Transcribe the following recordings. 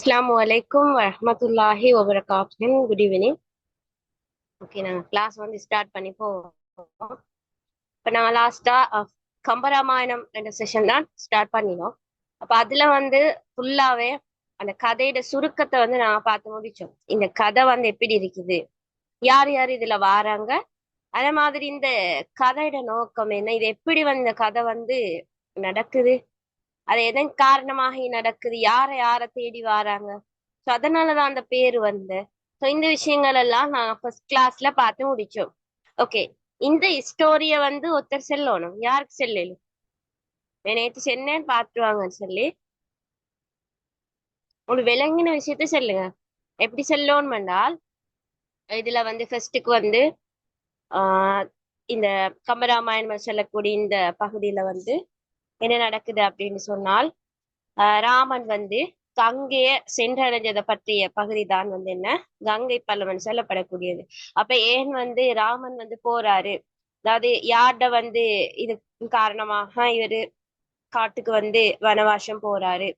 அஸ்ஸலாமு அலைக்கும் வரஹ்மத்துல்லாஹி வபரகாத்துஹு. Good evening. ஓகே, நாங்கள் கிளாஸ் வந்து ஸ்டார்ட் பண்ணி போவோம். இப்போ நாங்கள் லாஸ்ட்டாக கம்பராமாயணம் என்ற செஷன் தான் ஸ்டார்ட் பண்ணினோம். அப்போ அதில் வந்து ஃபுல்லாகவே அந்த கதையோட சுருக்கத்தை வந்து நாங்கள் பார்த்து முடிச்சோம். இந்த கதை வந்து எப்படி இருக்குது, யார் யார் இதில் வாராங்க, அதே மாதிரி இந்த கதையோட நோக்கம் என்ன, இது எப்படி வந்து இந்த கதை வந்து நடக்குது, அது எதன் காரணமாக நடக்குது, யாரை தேடி வராங்க, ஸோ அதனாலதான் அந்த பேர் வந்து. ஸோ இந்த விஷயங்கள் எல்லாம் நாங்க ஃபர்ஸ்ட் கிளாஸ்ல பார்த்து முடிச்சோம். ஓகே, இந்த ஸ்டோரிய வந்து ஒருத்தர் செல்லணும். யாருக்கு செல்லலும் நேற்று சென்னேன்னு பார்த்துருவாங்கன்னு சொல்லி ஒரு விளங்கின விஷயத்த சொல்லுங்க. எப்படி செல்லணும் என்றால், இதுல வந்து ஃபர்ஸ்ட்டுக்கு வந்து ஆஹ் இந்த கம்பராமாயணம் சொல்லக்கூடிய இந்த பகுதியில வந்து என்ன நடக்குது அப்படின்னு சொன்னால், ராமன் வந்து கங்கைய சென்றடைஞ்சதை பற்றிய பகுதி தான் வந்து என்ன, கங்கை பல்லவன் சொல்லப்படக்கூடியது. அப்ப ஏன் வந்து ராமன் வந்து போறாரு, அதாவது யார்ட வந்து இது காரணமாக இவரு காட்டுக்கு வந்து வனவாசம் போறாரு.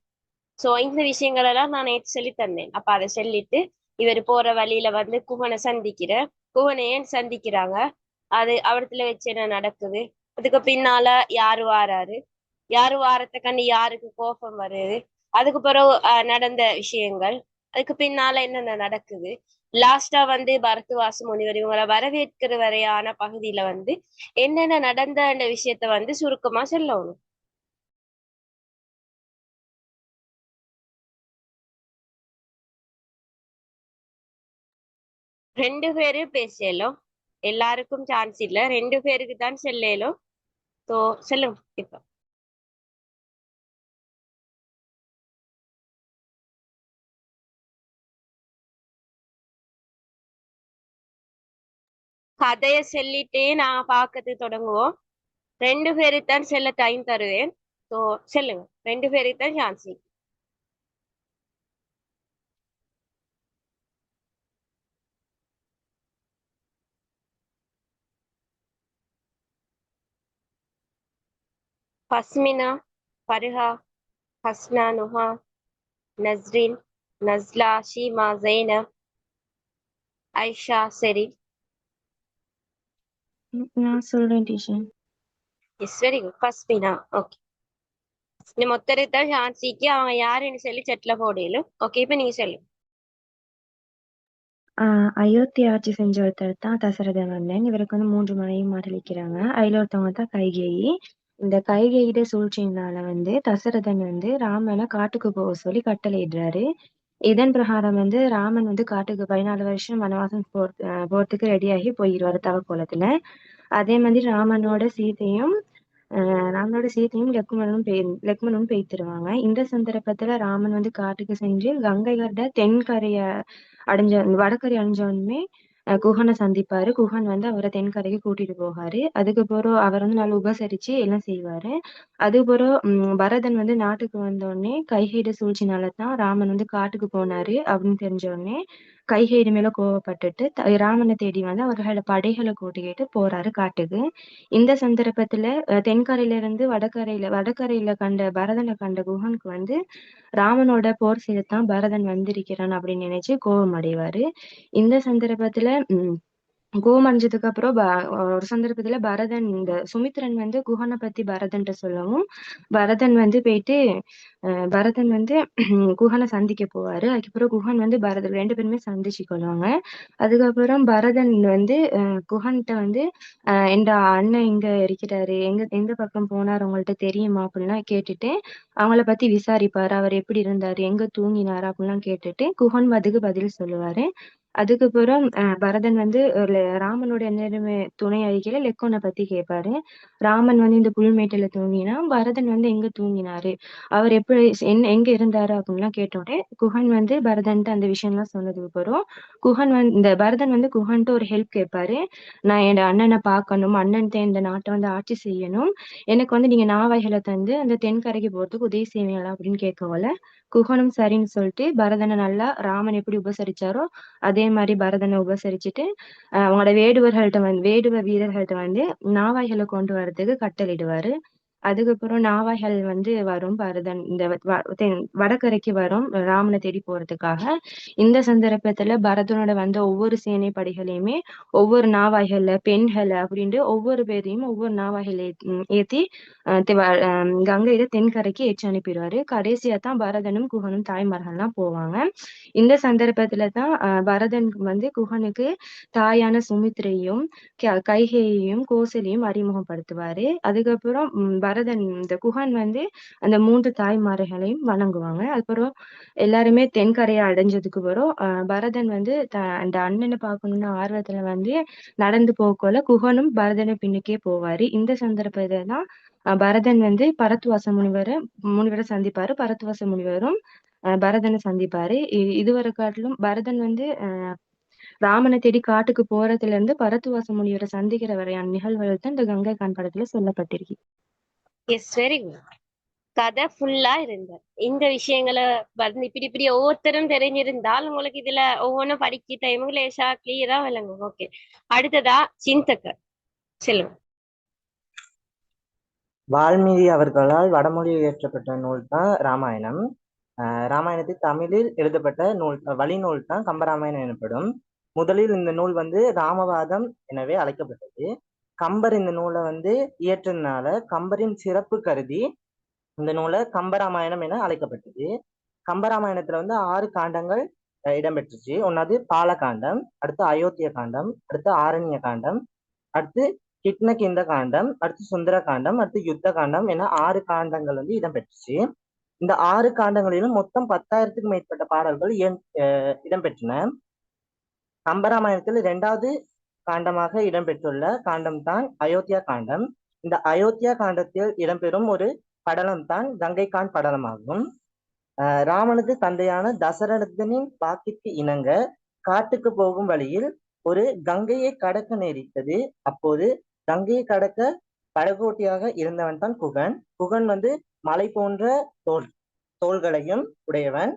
சோ இந்த விஷயங்கள் எல்லாம் நான் நேற்று சொல்லி தந்தேன். அப்ப அதை சொல்லிட்டு இவர் போற வழியில வந்து குகனை குகனை ஏன் சந்திக்கிறாங்க, அது அவடத்துல வச்சு என்ன நடக்குது, அதுக்கு பின்னால யாரு வாராரு, யாரு வாரத்தை கண்டு யாருக்கு கோபம் வருது, அதுக்கு பிறகு நடந்த விஷயங்கள், அதுக்கு பின்னால என்னென்ன நடக்குது, லாஸ்டா வந்து பரத்துவாச முனிவர் இவங்களை வரவேற்கிற வரையான பகுதியில வந்து என்னென்ன நடந்த விஷயத்த வந்து சுருக்கமா சொல்லணும். ரெண்டு பேரு பேசலும், எல்லாருக்கும் சான்ஸ் இல்ல, ரெண்டு பேருக்கு தான் செல்லலும். ஸோ சொல்லுங்க இப்ப. கதைய சொல்லிட்டே நான் பார்க்கறது தொடங்குவோம். ரெண்டு பேருக்கு தான் செல்ல டைம் தருவேன். ஸோ சொல்லுங்க, ரெண்டு பேருக்கு தான் சான்ஸ். பஸ்மினா, பருஹா, ஹஸ்னா, நுஹா, நஸ்ரின், நஸ்லா, ஷீமா, ஜெய்னப், ஐஷா, செரி. நான் சொல்றேன் teacher. Is very good. Basmina. Okay, இந்த மொத்தருக்கு தான் சான்ஸிக்கு அவங்க யாருன்னு சொல்லி செட்ல போடலும். ஓகே, இப்ப நீங்க சொல்லுங்க. அயோத்தி ஆட்சி செஞ்ச ஒருத்தர் தான் தசரத மன்னன். இவருக்கு வந்து 3 மனைவிமார் இருக்கிறாங்க. அதுல ஒருத்தவங்க தான் கைகேயி. இந்த கைகேயிட சூழ்ச்சியினால வந்து தசரதன் வந்து ராமனை காட்டுக்கு போக சொல்லி கட்டளையிடுறாரு. இதன் பிரகாரம் வந்து ராமன் வந்து காட்டுக்கு 14 வருஷம் வனவாசம் போறதுக்கு ரெடியாகி போயிடுவாரு தவக்கோலத்துல. அதே மாதிரி ராமனோட சீதையும் லக்ஷ்மணனும் பெய்திருவாங்க. இந்த சந்தர்ப்பத்துல ராமன் வந்து காட்டுக்கு சென்று கங்கை கண்ட தென்கரைய வடகரை அடைஞ்ச உடனே குஹனை சந்திப்பாரு. குஹன் வந்து அவரை தென்கரைக்கு கூட்டிட்டு போகாரு. அதுக்கப்புறம் அவர் வந்து நல்லா உபசரிச்சு எல்லாம் செய்வாரு. அதுக்கப்புறம் பரதன் வந்து நாட்டுக்கு வந்த உடனே கைகேயிட சூழ்ச்சினாலதான் ராமன் வந்து காட்டுக்கு போனாரு அப்படின்னு தெரிஞ்ச உடனே கைகேயி மேல கோவப்பட்டுட்டு ராமனை தேடி வந்து அவர்களோட படைகளை கூட்டிக்கிட்டு போறாரு காட்டுக்கு. இந்த சந்தர்ப்பத்துல தென்கரையில இருந்து வடகரையில கண்ட பரதனை கண்ட குஹனுக்கு வந்து ராமனோட போர் செய்யத்தான் பரதன் வந்திருக்கிறான் அப்படின்னு நினைச்சு கோபம் அடைவாரு. இந்த சந்தர்ப்பத்துல கோவம் அடைஞ்சதுக்கு அப்புறம் ஒரு சந்தர்ப்பத்துல இந்த சுமித்திரன் வந்து குஹனை பத்தி பரதன்ட்ட சொல்லவும் பரதன் வந்து போயிட்டு பரதன் வந்து குஹனை சந்திக்க போவாரு. அதுக்கப்புறம் குஹன் வந்து பரதன் 2 பேருமே சந்திச்சு கொள்வாங்க. அதுக்கப்புறம் பரதன் வந்து குஹன்கிட்ட வந்து எந்த அண்ணன் இங்க இருக்கிறாரு, எந்த பக்கம் போனாரு உங்கள்ட்ட தெரியுமா அப்படின்லாம் கேட்டுட்டு அவங்கள பத்தி விசாரிப்பாரு. அவர் எப்படி இருந்தாரு, எங்க தூங்கினாரு அப்படின்லாம் கேட்டுட்டு குஹன் அதுக்கு பதில் சொல்லுவாரு. அதுக்கப்புறம் பரதன் வந்து ராமனோட நேர்மை துணை அறிக்கையில லெக்கோனை பத்தி கேட்பாரு. ராமன் வந்து இந்த புல்மேட்டுல தூங்கினா பரதன் வந்து எங்க தூங்கினாரு, அவர் எப்படி எங்க இருந்தாரு அப்படின்லாம் கேட்டோடனே குஹன் வந்து பரதன்ட்டு அந்த விஷயம்லாம் சொன்னதுக்கு அப்புறம் இந்த பரதன் வந்து குஹன்ட்டு ஒரு ஹெல்ப் கேட்பாரு. நான் என் அண்ணனை பார்க்கணும், அண்ணன்ட்ட இந்த நாட்டை வந்து ஆட்சி செய்யணும், எனக்கு வந்து நீங்க நாவாய்களை தந்து அந்த தென்கரைக்கு போறதுக்கு உதவி செய்வீங்களா அப்படின்னு கேட்கவோல குஹனும் சரின்னு சொல்லிட்டு பரதனை நல்லா ராமன் எப்படி உபசரிச்சாரோ அதே மாதிரி பரதனை உபசரிச்சுட்டு அவங்களோட வேடுவ வீரர்கள்ட்ட வந்து நாவாய்களை கொண்டு வர்றதுக்கு கட்டளையிடுவாரு. அதுக்கப்புறம் நாவாய்கள் வந்து வரும் பரதன் இந்த வடகரைக்கு வரும் ராமனை தேடி போறதுக்காக. இந்த சந்தர்ப்பத்துல பரதனோட வந்த ஒவ்வொரு சேனை படைகளையுமே ஒவ்வொரு நாவாய்கள்ல பெண்களை அப்படின்ட்டு ஒவ்வொரு பேரையும் ஒவ்வொரு நாவாய்கள் ஏத்தி கங்கையில தென்கரைக்கு ஏற்றி அனுப்பிடுவாரு. கடைசியா தான் பரதனும் குகனும் தாய்மார்கள்லாம் போவாங்க. இந்த சந்தர்ப்பத்துல தான் பரதன் வந்து குகனுக்கு தாயான சுமித்ரையும் கைகேயையும் கோசலையும் அறிமுகப்படுத்துவாரு. அதுக்கப்புறம் பரதன் இந்த குகன் வந்து அந்த 3 தாய்மார்களையும் வணங்குவாங்க. அதுக்கப்புறம் எல்லாருமே தென்கரையை அடைஞ்சதுக்கு அப்புறம் பரதன் வந்து அந்த அண்ணனை பார்க்கணும்னு ஆர்வத்துல வந்து நடந்து போகல குகனும் பரதனை பின்னுக்கே போவாரு. இந்த சந்தர்ப்பத்துல தான் பரதன் வந்து பரத்வாச முனிவரை சந்திப்பாரு. பரத்வாச முனிவரும் பரதனை சந்திப்பாரு. இதுவரை காட்டிலும் பரதன் வந்து ராமனை தேடி காட்டுக்கு போறதுல இருந்து பரத்வாச முனிவரை சந்திக்கிற வரையான நிகழ்வுகள் தான் இந்த கங்கை கான் படத்துல சொல்லப்பட்டிருக்கு. Yes, very good. கதை ஃபுல்லா இருந்த இந்த விஷயங்களை வந்து இப்படி இப்படி ஒவ்வொருத்தரும் தெரிஞ்சிருந்தால் உங்களுக்கு இதுல ஒவ்வொன்றும் படிக்க டைமும் லேசா கிளியரா விளங்கும். ஓகே, அடுத்ததா சிந்தக்க சொல்லுங்க. வால்மீகி அவர்களால் வடமொழியில் இயற்றப்பட்ட நூல் தான் ராமாயணம். ராமாயணத்தில் தமிழில் எழுதப்பட்ட நூல் வழிநூல் தான் கம்பராமாயணம் எனப்படும். முதலில் இந்த நூல் வந்து ராமவாதம் எனவே அழைக்கப்பட்டது. கம்பர் இந்த நூலை வந்து இயற்றினால கம்பரின் சிறப்பு கருதி இந்த நூலை கம்பராமாயணம் என அழைக்கப்பட்டது. கம்பராமாயணத்துல வந்து 6 காண்டங்கள் இடம்பெற்றுச்சு. ஒன்னாவது பாலகாண்டம், அடுத்து அயோத்திய காண்டம், அடுத்து ஆரண்ய காண்டம், அடுத்து கிட்னகிந்த காண்டம், அடுத்து சுந்தர காண்டம், அடுத்து யுத்த காண்டம் என 6 காண்டங்கள் வந்து இடம்பெற்றுச்சு. இந்த 6 காண்டங்களிலும் மொத்தம் 10,000க்கும் மேற்பட்ட பாடல்கள் இடம்பெற்றன. கம்பராமாயணத்தில் 2வது காண்டமாக இடம்பெற்றுள்ள காண்டம் தான் அயோத்தியா காண்டம். இந்த அயோத்தியா காண்டத்தில் இடம்பெறும் ஒரு படலம் தான் கங்கைகான் படலமாகும். ராமனது தந்தையான தசரதனின் வாக்கிற்கு இணங்க காட்டுக்கு போகும் வழியில் ஒரு கங்கையை கடக்க நேரிட்டது. அப்போது கங்கையை கடக்க படகோட்டியாக இருந்தவன் தான் குகன். குகன் வந்து மலை போன்ற தோள்களையும் உடையவன்,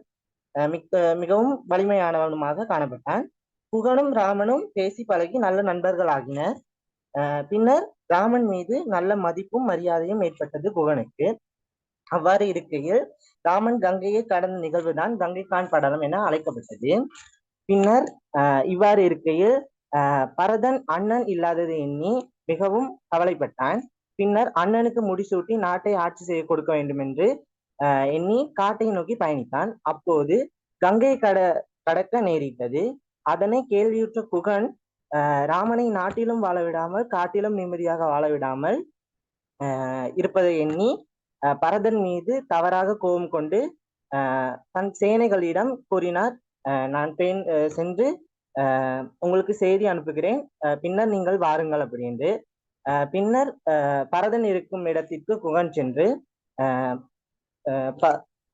மிகவும் வலிமையானவனுமாக காணப்பட்டான். குகனும் ராமனும் பேசி பழகி நல்ல நண்பர்களாகினர். பின்னர் ராமன் மீது நல்ல மதிப்பும் மரியாதையும் ஏற்பட்டது குகனுக்கு. அவ்வாறு இருக்கையில் ராமன் கங்கையை கடந்த நிகழ்வுதான் கங்கைகான் படலம் என அழைக்கப்பட்டது. பின்னர் இவ்வாறு இருக்கையில் பரதன் அண்ணன் இல்லாததை எண்ணி மிகவும் கவலைப்பட்டான். பின்னர் அண்ணனுக்கு முடிசூட்டி நாட்டை ஆட்சி செய்ய கொடுக்க வேண்டும் என்று எண்ணி காட்டை நோக்கி பயணித்தான். அப்போது கங்கை கடக்க நேரிட்டது. அதனை கேள்வியுற்ற குகன் ராமனை நாட்டிலும் வாழ விடாமல் காட்டிலும் நிம்மதியாக வாழ விடாமல் இருப்பதை எண்ணி பரதன் மீது தவறாக கோபம் கொண்டு தன் சேனைகளிடம் கூறினார், நான் சென்று உங்களுக்கு செய்தி அனுப்புகிறேன், பின்னர் நீங்கள் வாருங்கள் அப்படின்னு. பின்னர் பரதன் இருக்கும் இடத்திற்கு குகன் சென்று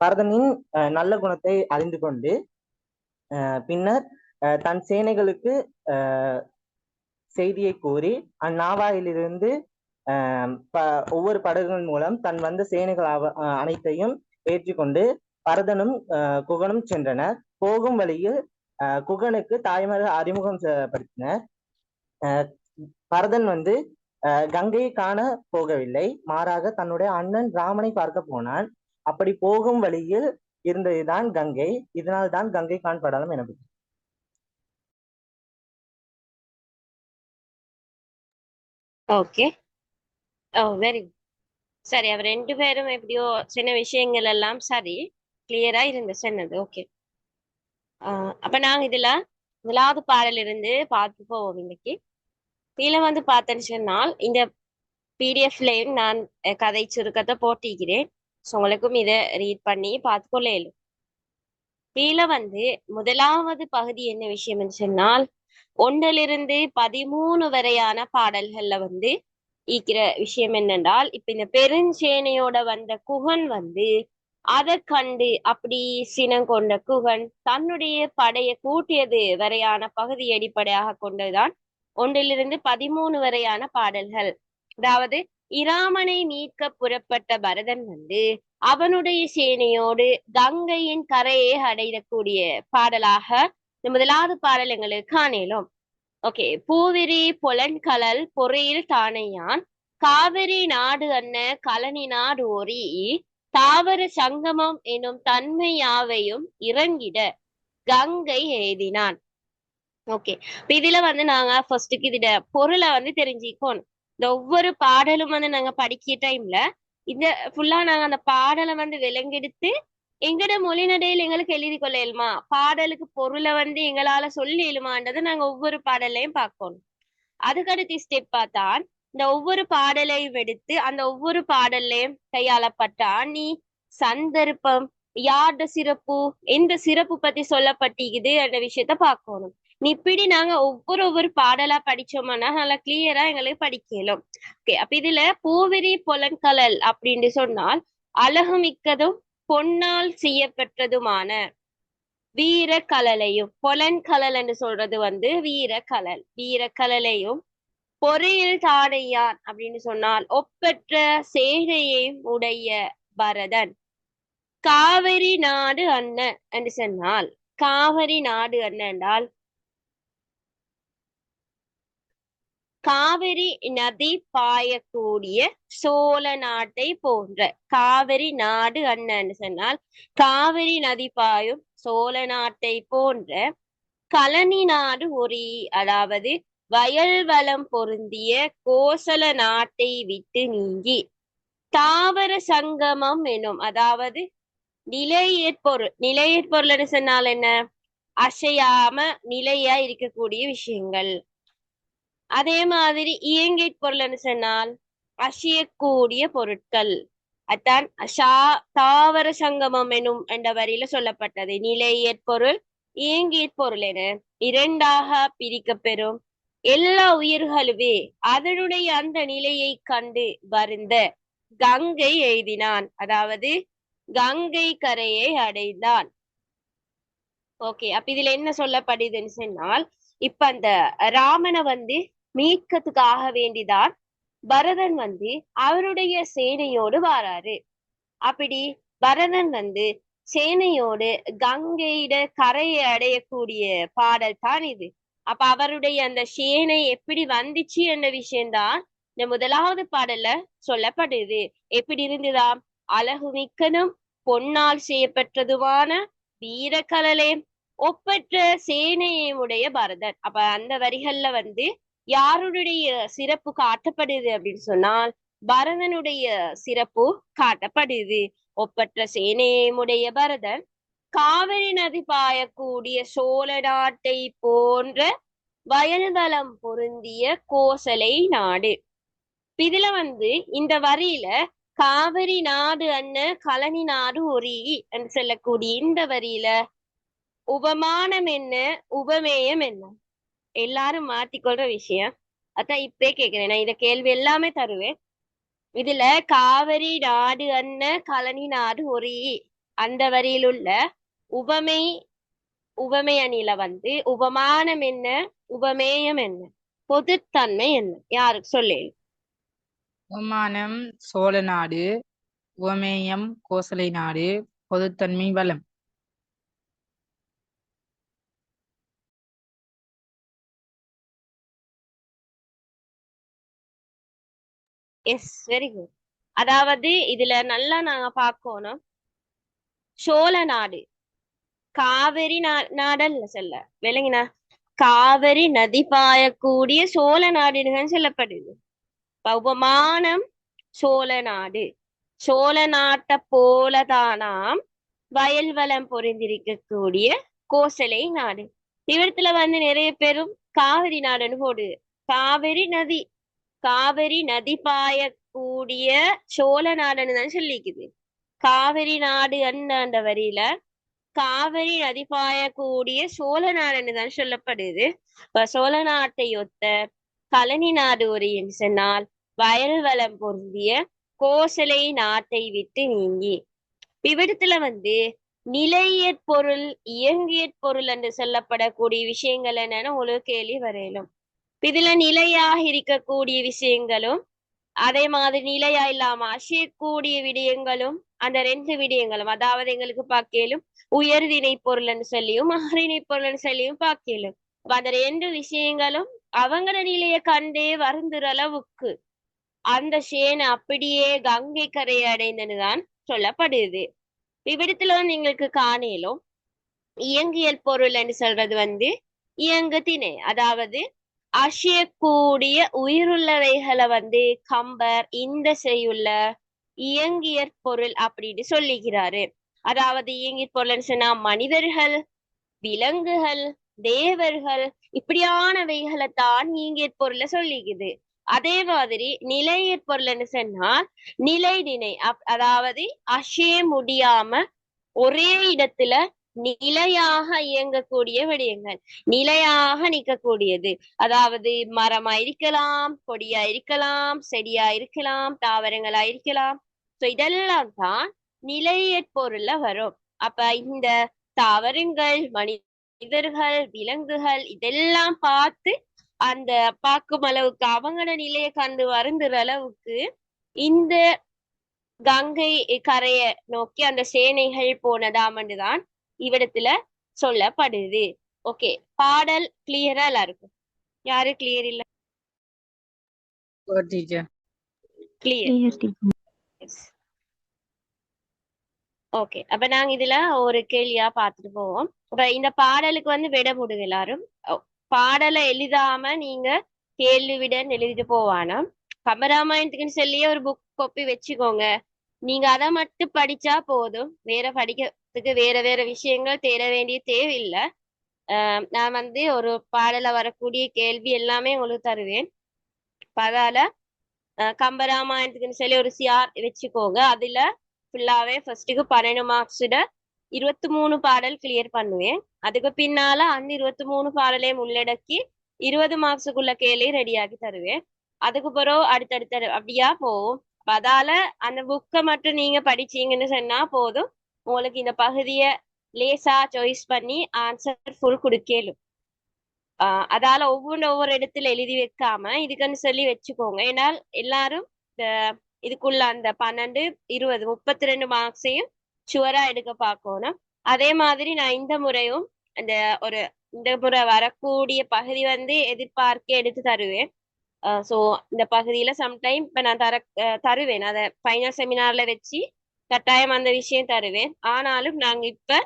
பரதனின் நல்ல குணத்தை அறிந்து கொண்டு பின்னர் தன் சேனைகளுக்கு செய்தியை கூறி அந்நாவாயிலிருந்து ஒவ்வொரு படகுகள் மூலம் தன் வந்த சேனைகள் அனைத்தையும் ஏற்றிக்கொண்டு பரதனும் குகனும் சென்றனர். போகும் வழியில் குகனுக்கு தாய்மார்கள் அறிமுகம் படுத்தினர். பரதன் வந்து கங்கையை காண போகவில்லை, மாறாக தன்னுடைய அண்ணன் ராமனை பார்க்க போனான். அப்படி போகும் வழியில் இருந்ததுதான் கங்கை. இதனால் தான் கங்கை கான் படலம் எனப்படும். Okay, very good. சரி, அவர் 2 பேரும் எப்படியோ சின்ன விஷயங்கள் எல்லாம் சரி கிளியரா இருந்து சொன்னது. ஓகே, அப்ப நாங்க இதுல முதலாவது பாடல் இருந்து பார்த்து போவோம். இன்னைக்கு கீழே வந்து பார்த்தேன்னு சொன்னால் இந்த பிடிஎஃப்லயும் நான் கதை சுருக்கத்தை போட்டிக்கிறேன். ஸோ உங்களுக்கும் இதை ரீட் பண்ணி பார்த்துக்கொள்ள இயலும். கீழே வந்து முதலாவது பகுதி என்ன விஷயம்னு சொன்னால் 1லிருந்து 13 வரையான பாடல்கள்ல வந்து ஈக்கிற விஷயம் என்னென்றால், இப்ப இந்த பெருஞ்சேனையோட வந்த குகன் வந்து அதை கண்டு அப்படி சினம் கொண்ட குகன் தன்னுடைய படையை கூட்டியது வரையான பகுதி அடிப்படையாக கொண்டுதான் 1லிருந்து 13 வரையான பாடல்கள். அதாவது இராமனை மீட்க புறப்பட்ட பரதன் வந்து அவனுடைய சேனையோடு கங்கையின் கரையை அடையக்கூடிய பாடலாக இந்த முதலாவது பாடல் எங்களுக்கு காணலும். ஓகே, பூவிரி பொலன்கலல் பொறையில் தானையான் காவிரி நாடு அன்ன கழனி நாடு ஒரி தாவர சங்கமம் எனும் தன்மை யாவையும் இறங்கிட கங்கை எழுதினான். ஓகே, இதுல நாங்க ஃபர்ஸ்ட்டுக்கு இதோட பொருளை தெரிஞ்சுக்கோணும். இந்த ஒவ்வொரு பாடலும் நாங்க படிக்கிற டைம்ல இந்த ஃபுல்லா நாங்க அந்த பாடலை விலங்கெடுத்து எங்கட மொழி நடையில எங்களுக்கு எழுதி கொள்ள இயலுமா, பாடலுக்கு பொருளை எங்களால சொல்லி இயலுமான்றதை நாங்க ஒவ்வொரு பாடலையும் பார்க்கணும். அதுக்கடுத்து ஸ்டெப்பா தான் இந்த ஒவ்வொரு பாடலையும் எடுத்து அந்த ஒவ்வொரு பாடல்லையும் கையாளப்பட்ட அணி சந்தர்ப்பம் யார்ட சிறப்பு எந்த சிறப்பு பத்தி சொல்லப்பட்டிக்குது அந்த விஷயத்த பார்க்கணும். இப்படி நாங்க ஒவ்வொரு பாடலா படிச்சோம்னா நல்லா கிளியரா எங்களுக்கு படிக்கலாம். ஓகே, அப்ப இதுல பூவிரி பொலன்கலல் அப்படின்னு சொன்னால் அழகு மிக்கதும் பொன்னால் செய்யப்பெற்றதுமான வீரக்கலலையும், பொலன்கலல் என்று சொல்றது வீரக்கலல், வீரக்கலலையும் பொறியில் தாடையான் அப்படின்னு சொன்னால் ஒப்பற்ற சேனையையும் உடைய பரதன் காவிரி நாடு அண்ணன் என்று சொன்னால், காவிரி நாடு அண்ணன் என்றால் காவிரி நதி பாயக்கூடிய சோழ நாட்டை போன்ற, காவிரி நாடு அண்ணன் சொன்னால் காவிரி நதி பாயும் சோழ நாட்டை போன்ற கழனி நாடு ஒரி, அதாவது வயல் வளம் பொருந்திய கோசல நாட்டை விட்டு நீங்கி தாவர சங்கமம் எனும், அதாவது நிலையற்பொருள், நிலையற்பொருள் சொன்னால் என்ன, அசையாம நிலையா இருக்கக்கூடிய விஷயங்கள். அதே மாதிரி இயங்கிய பொருள் சொன்னால் அசையக்கூடிய பொருட்கள். அதான் தாவர சங்கமம் எனும் என்ற வரியில சொல்லப்பட்டது. நிலையற்பொருள் இயங்கிய பொருள் என இரண்டாக பிரிக்க பெறும். எல்லா உயிர்களுமே அதனுடைய அந்த நிலையை கண்டு வருந்த கங்கை எழுதினான், அதாவது கங்கை கரையை அடைந்தான். ஓகே, அப்ப இதுல என்ன சொல்லப்படுதுன்னு சொன்னால், இப்ப அந்த ராமனை மீட்கிறதுக்காக வேண்டிதான் பரதன் அவருடைய சேனையோடு வாராரு. அப்படி பரதன் சேனையோடு கங்கையிட கரையை அடையக்கூடிய பாடல் தான் இது. அப்ப அவருடைய அந்த சேனை எப்படி வந்துச்சு என்ற விஷயம்தான் இந்த முதலாவது பாடல்ல சொல்லப்படுது. எப்படி இருந்துதாம், அழகு மிக்கனும் பொன்னால் செய்யப்பட்டதுமான வீரக்கலலே ஒப்பற்ற சேனையுடைய பரதன். அப்ப அந்த வரிகள்ல யாருடைய சிறப்பு காட்டப்படுது அப்படின்னு சொன்னால் பரதனுடைய சிறப்பு காட்டப்படுது. ஒப்பற்ற சேனையுடைய பரதன் காவிரி நதி பாயக்கூடிய சோழ நாட்டை போன்ற வயல்வளம் பொருந்திய கோசலை நாடு. இதுல இந்த வரியில காவிரி நாடு அண்ண கழனி நாடு ஒரி என்று சொல்லக்கூடிய இந்த வரியில உபமானம் என்ன, உபமேயம் என்ன, எல்லாரும் மாத்திக்கொள்ற விஷயம். அதான் இப்பே கேக்குறேன், நான் இந்த கேள்வி எல்லாமே தருவேன். இதுல காவிரி நாடு அண்ண கழனி நாடு ஒரி அந்த வரியில் உள்ள உபமை அணியில உபமானம் என்ன, உபமேயம் என்ன, பொதுத்தன்மை என்ன, யாருக்கு சொல்லு? உபமானம் சோழ நாடு, உவமேயம் கோசலை நாடு, பொதுத்தன்மை வளம். Yes, very good. அதாவது இதுல நல்லா நாங்க பார்க்கணும், சோழ நாடு காவிரி நாடல்ல சொல்ல விளங்கினா, காவிரி நதி பாயக்கூடிய சோழ நாடுன்னு சொல்லப்படுது. உபமானம் சோழ நாடு, சோழ நாட்டை போலதானாம் வயல் வளம் பொருந்திருக்கக்கூடிய கோசலை நாடு. இவரத்துல நிறைய பேரும் காவிரி நாடுன்னு போடுது. காவிரி நதி பாயக்கூடிய சோழ நாடுன்னு தான் சொல்லிக்குது. காவிரி நாடு அந்த வரியில காவிரி நதி பாயக்கூடிய சோழ நாடுன்னு தான் சொல்லப்படுது. சோழ நாட்டை ஒத்த கழனி நாடு ஒரு என்று சொன்னால் வயல் வளம் பொருந்திய கோசலை நாட்டை விட்டு நீங்கி. இவ்விடத்துல நிலையற் பொருள் இயங்கியற் பொருள் என்று சொல்லப்படக்கூடிய விஷயங்கள் என்னன்னு உங்களுக்கு கேள்வி வரையிலும். இதுல நிலையாக இருக்கக்கூடிய விஷயங்களும் அதே மாதிரி நிலையா இல்லாம அசையக்கூடிய விடயங்களும், அந்த ரெண்டு விடயங்களும், அதாவது எங்களுக்கு பார்க்கலும் உயர்திணை பொருள்னு சொல்லியும் அகரிணை பொருள்னு சொல்லியும் பார்க்கலும். அந்த ரெண்டு விஷயங்களும் அவங்களோட நிலையை கண்டே வருந்துற அளவுக்கு அந்த சேனை அப்படியே கங்கை கரையை அடைந்ததுதான் சொல்லப்படுது. இவ்விடத்துல வந்து எங்களுக்கு காணலும் இயங்கியல் பொருள் என்று சொல்றது வந்து இயங்கு திணை, அதாவது அசையக்கூடிய உயிருள்ளவைகளை வந்து கம்பர் இந்த செய்யுள்ள இயங்கியற் பொருள் அப்படின்னு சொல்லிக்கிறாரு. அதாவது இயங்கியற் பொருள்னு சொன்னா மனிதர்கள், விலங்குகள், தேவர்கள் இப்படியானவைகளை தான் இயங்கியற் பொருளை சொல்லிக்குது. அதே மாதிரி நிலையற் பொருள்னு சொன்னா நிலை அதாவது அசைய முடியாம ஒரே இடத்துல நிலையாக இயங்கக்கூடிய விடயங்கள், நிலையாக நிற்கக்கூடியது. அதாவது மரமா இருக்கலாம், கொடியா இருக்கலாம், செடியா இருக்கலாம், தாவரங்களா இருக்கலாம். சோ இதெல்லாம் தான் நிலையற் பொருள்ல வரும். அப்ப இந்த தாவரங்கள், மனிதர்கள், விலங்குகள் இதெல்லாம் பார்த்து அந்த பார்க்கும் அளவுக்கு அவங்களோட நிலையை கண்டு வருந்துற அளவுக்கு இந்த கங்கை கரைய நோக்கி அந்த சேனைகள் போனதாமண்டுதான் இவ்விடத்துல சொல்லப்படுது. ஓகே, பாடல் கிளியரா எல்லாருக்கும்? யாரு கிளியர் இல்ல? டீச்சர். கிளியர். ஓகே, அப்ப நாங்க இதுல ஒரு கேள்வியா பார்த்துட்டு போவோம். அப்ப இந்த பாடலுக்கு வந்து விட முடியும் எல்லாரும். பாடலை எழுதாம நீங்க கேள்வி விட எழுதிட்டு போவானா. கம்பராமாயணத்துக்குன்னு சொல்லியே ஒரு புக் காப்பி வச்சுக்கோங்க. நீங்க அதை மட்டும் படிச்சா போதும், வேற படிக்கிறதுக்கு வேற வேற விஷயங்கள் தேட வேண்டிய தேவையில்லை. நான் வந்து ஒரு பாடல வரக்கூடிய கேள்வி எல்லாமே உங்களுக்கு தருவேன். அதால கம்பராமாயணத்துக்குன்னு சொல்லி ஒரு சிஆர் வச்சுக்கோங்க. அதுல ஃபுல்லாவே ஃபர்ஸ்ட்டுக்கு 12 மார்க்ஸோட 23 பாடல் கிளியர் பண்ணுவேன். அதுக்கு பின்னால அந்த 23 பாடலையும் உள்ளடக்கி 20 மார்க்ஸுக்குள்ள கேள்வி ரெடியாகி தருவேன். அதுக்கு பிறகு அடுத்தடுத்த அப்படியா போவோம். அதால அந்த புக்கை மட்டும் நீங்க படிச்சீங்கன்னு சொன்னா போதும், உங்களுக்கு இந்த பகுதியை லேசா சாய்ஸ் பண்ணி ஆன்சர் ஃபுல் கொடுக்கலும். அதால ஒவ்வொரு இடத்துல எழுதி வைக்காம இதுக்குன்னு சொல்லி வச்சுக்கோங்க. ஏன்னால் எல்லாரும் இதுக்குள்ள அந்த 12, 20, 32 மார்க்ஸையும் ஷுவரா எடுக்க பார்க்கணும். அதே மாதிரி நான் இந்த முறையும் இந்த முறை வரக்கூடிய பகுதி வந்து எதிர்பார்க்க எடுத்து தருவேன். ஸோ இந்த பகுதியில சம்டைம் இப்ப நான் தருவேன், அதை ஃபைனல் செமினார்ல வச்சு கட்டாயம் அந்த விஷயம் தருவேன். ஆனாலும் நாங்க இப்ப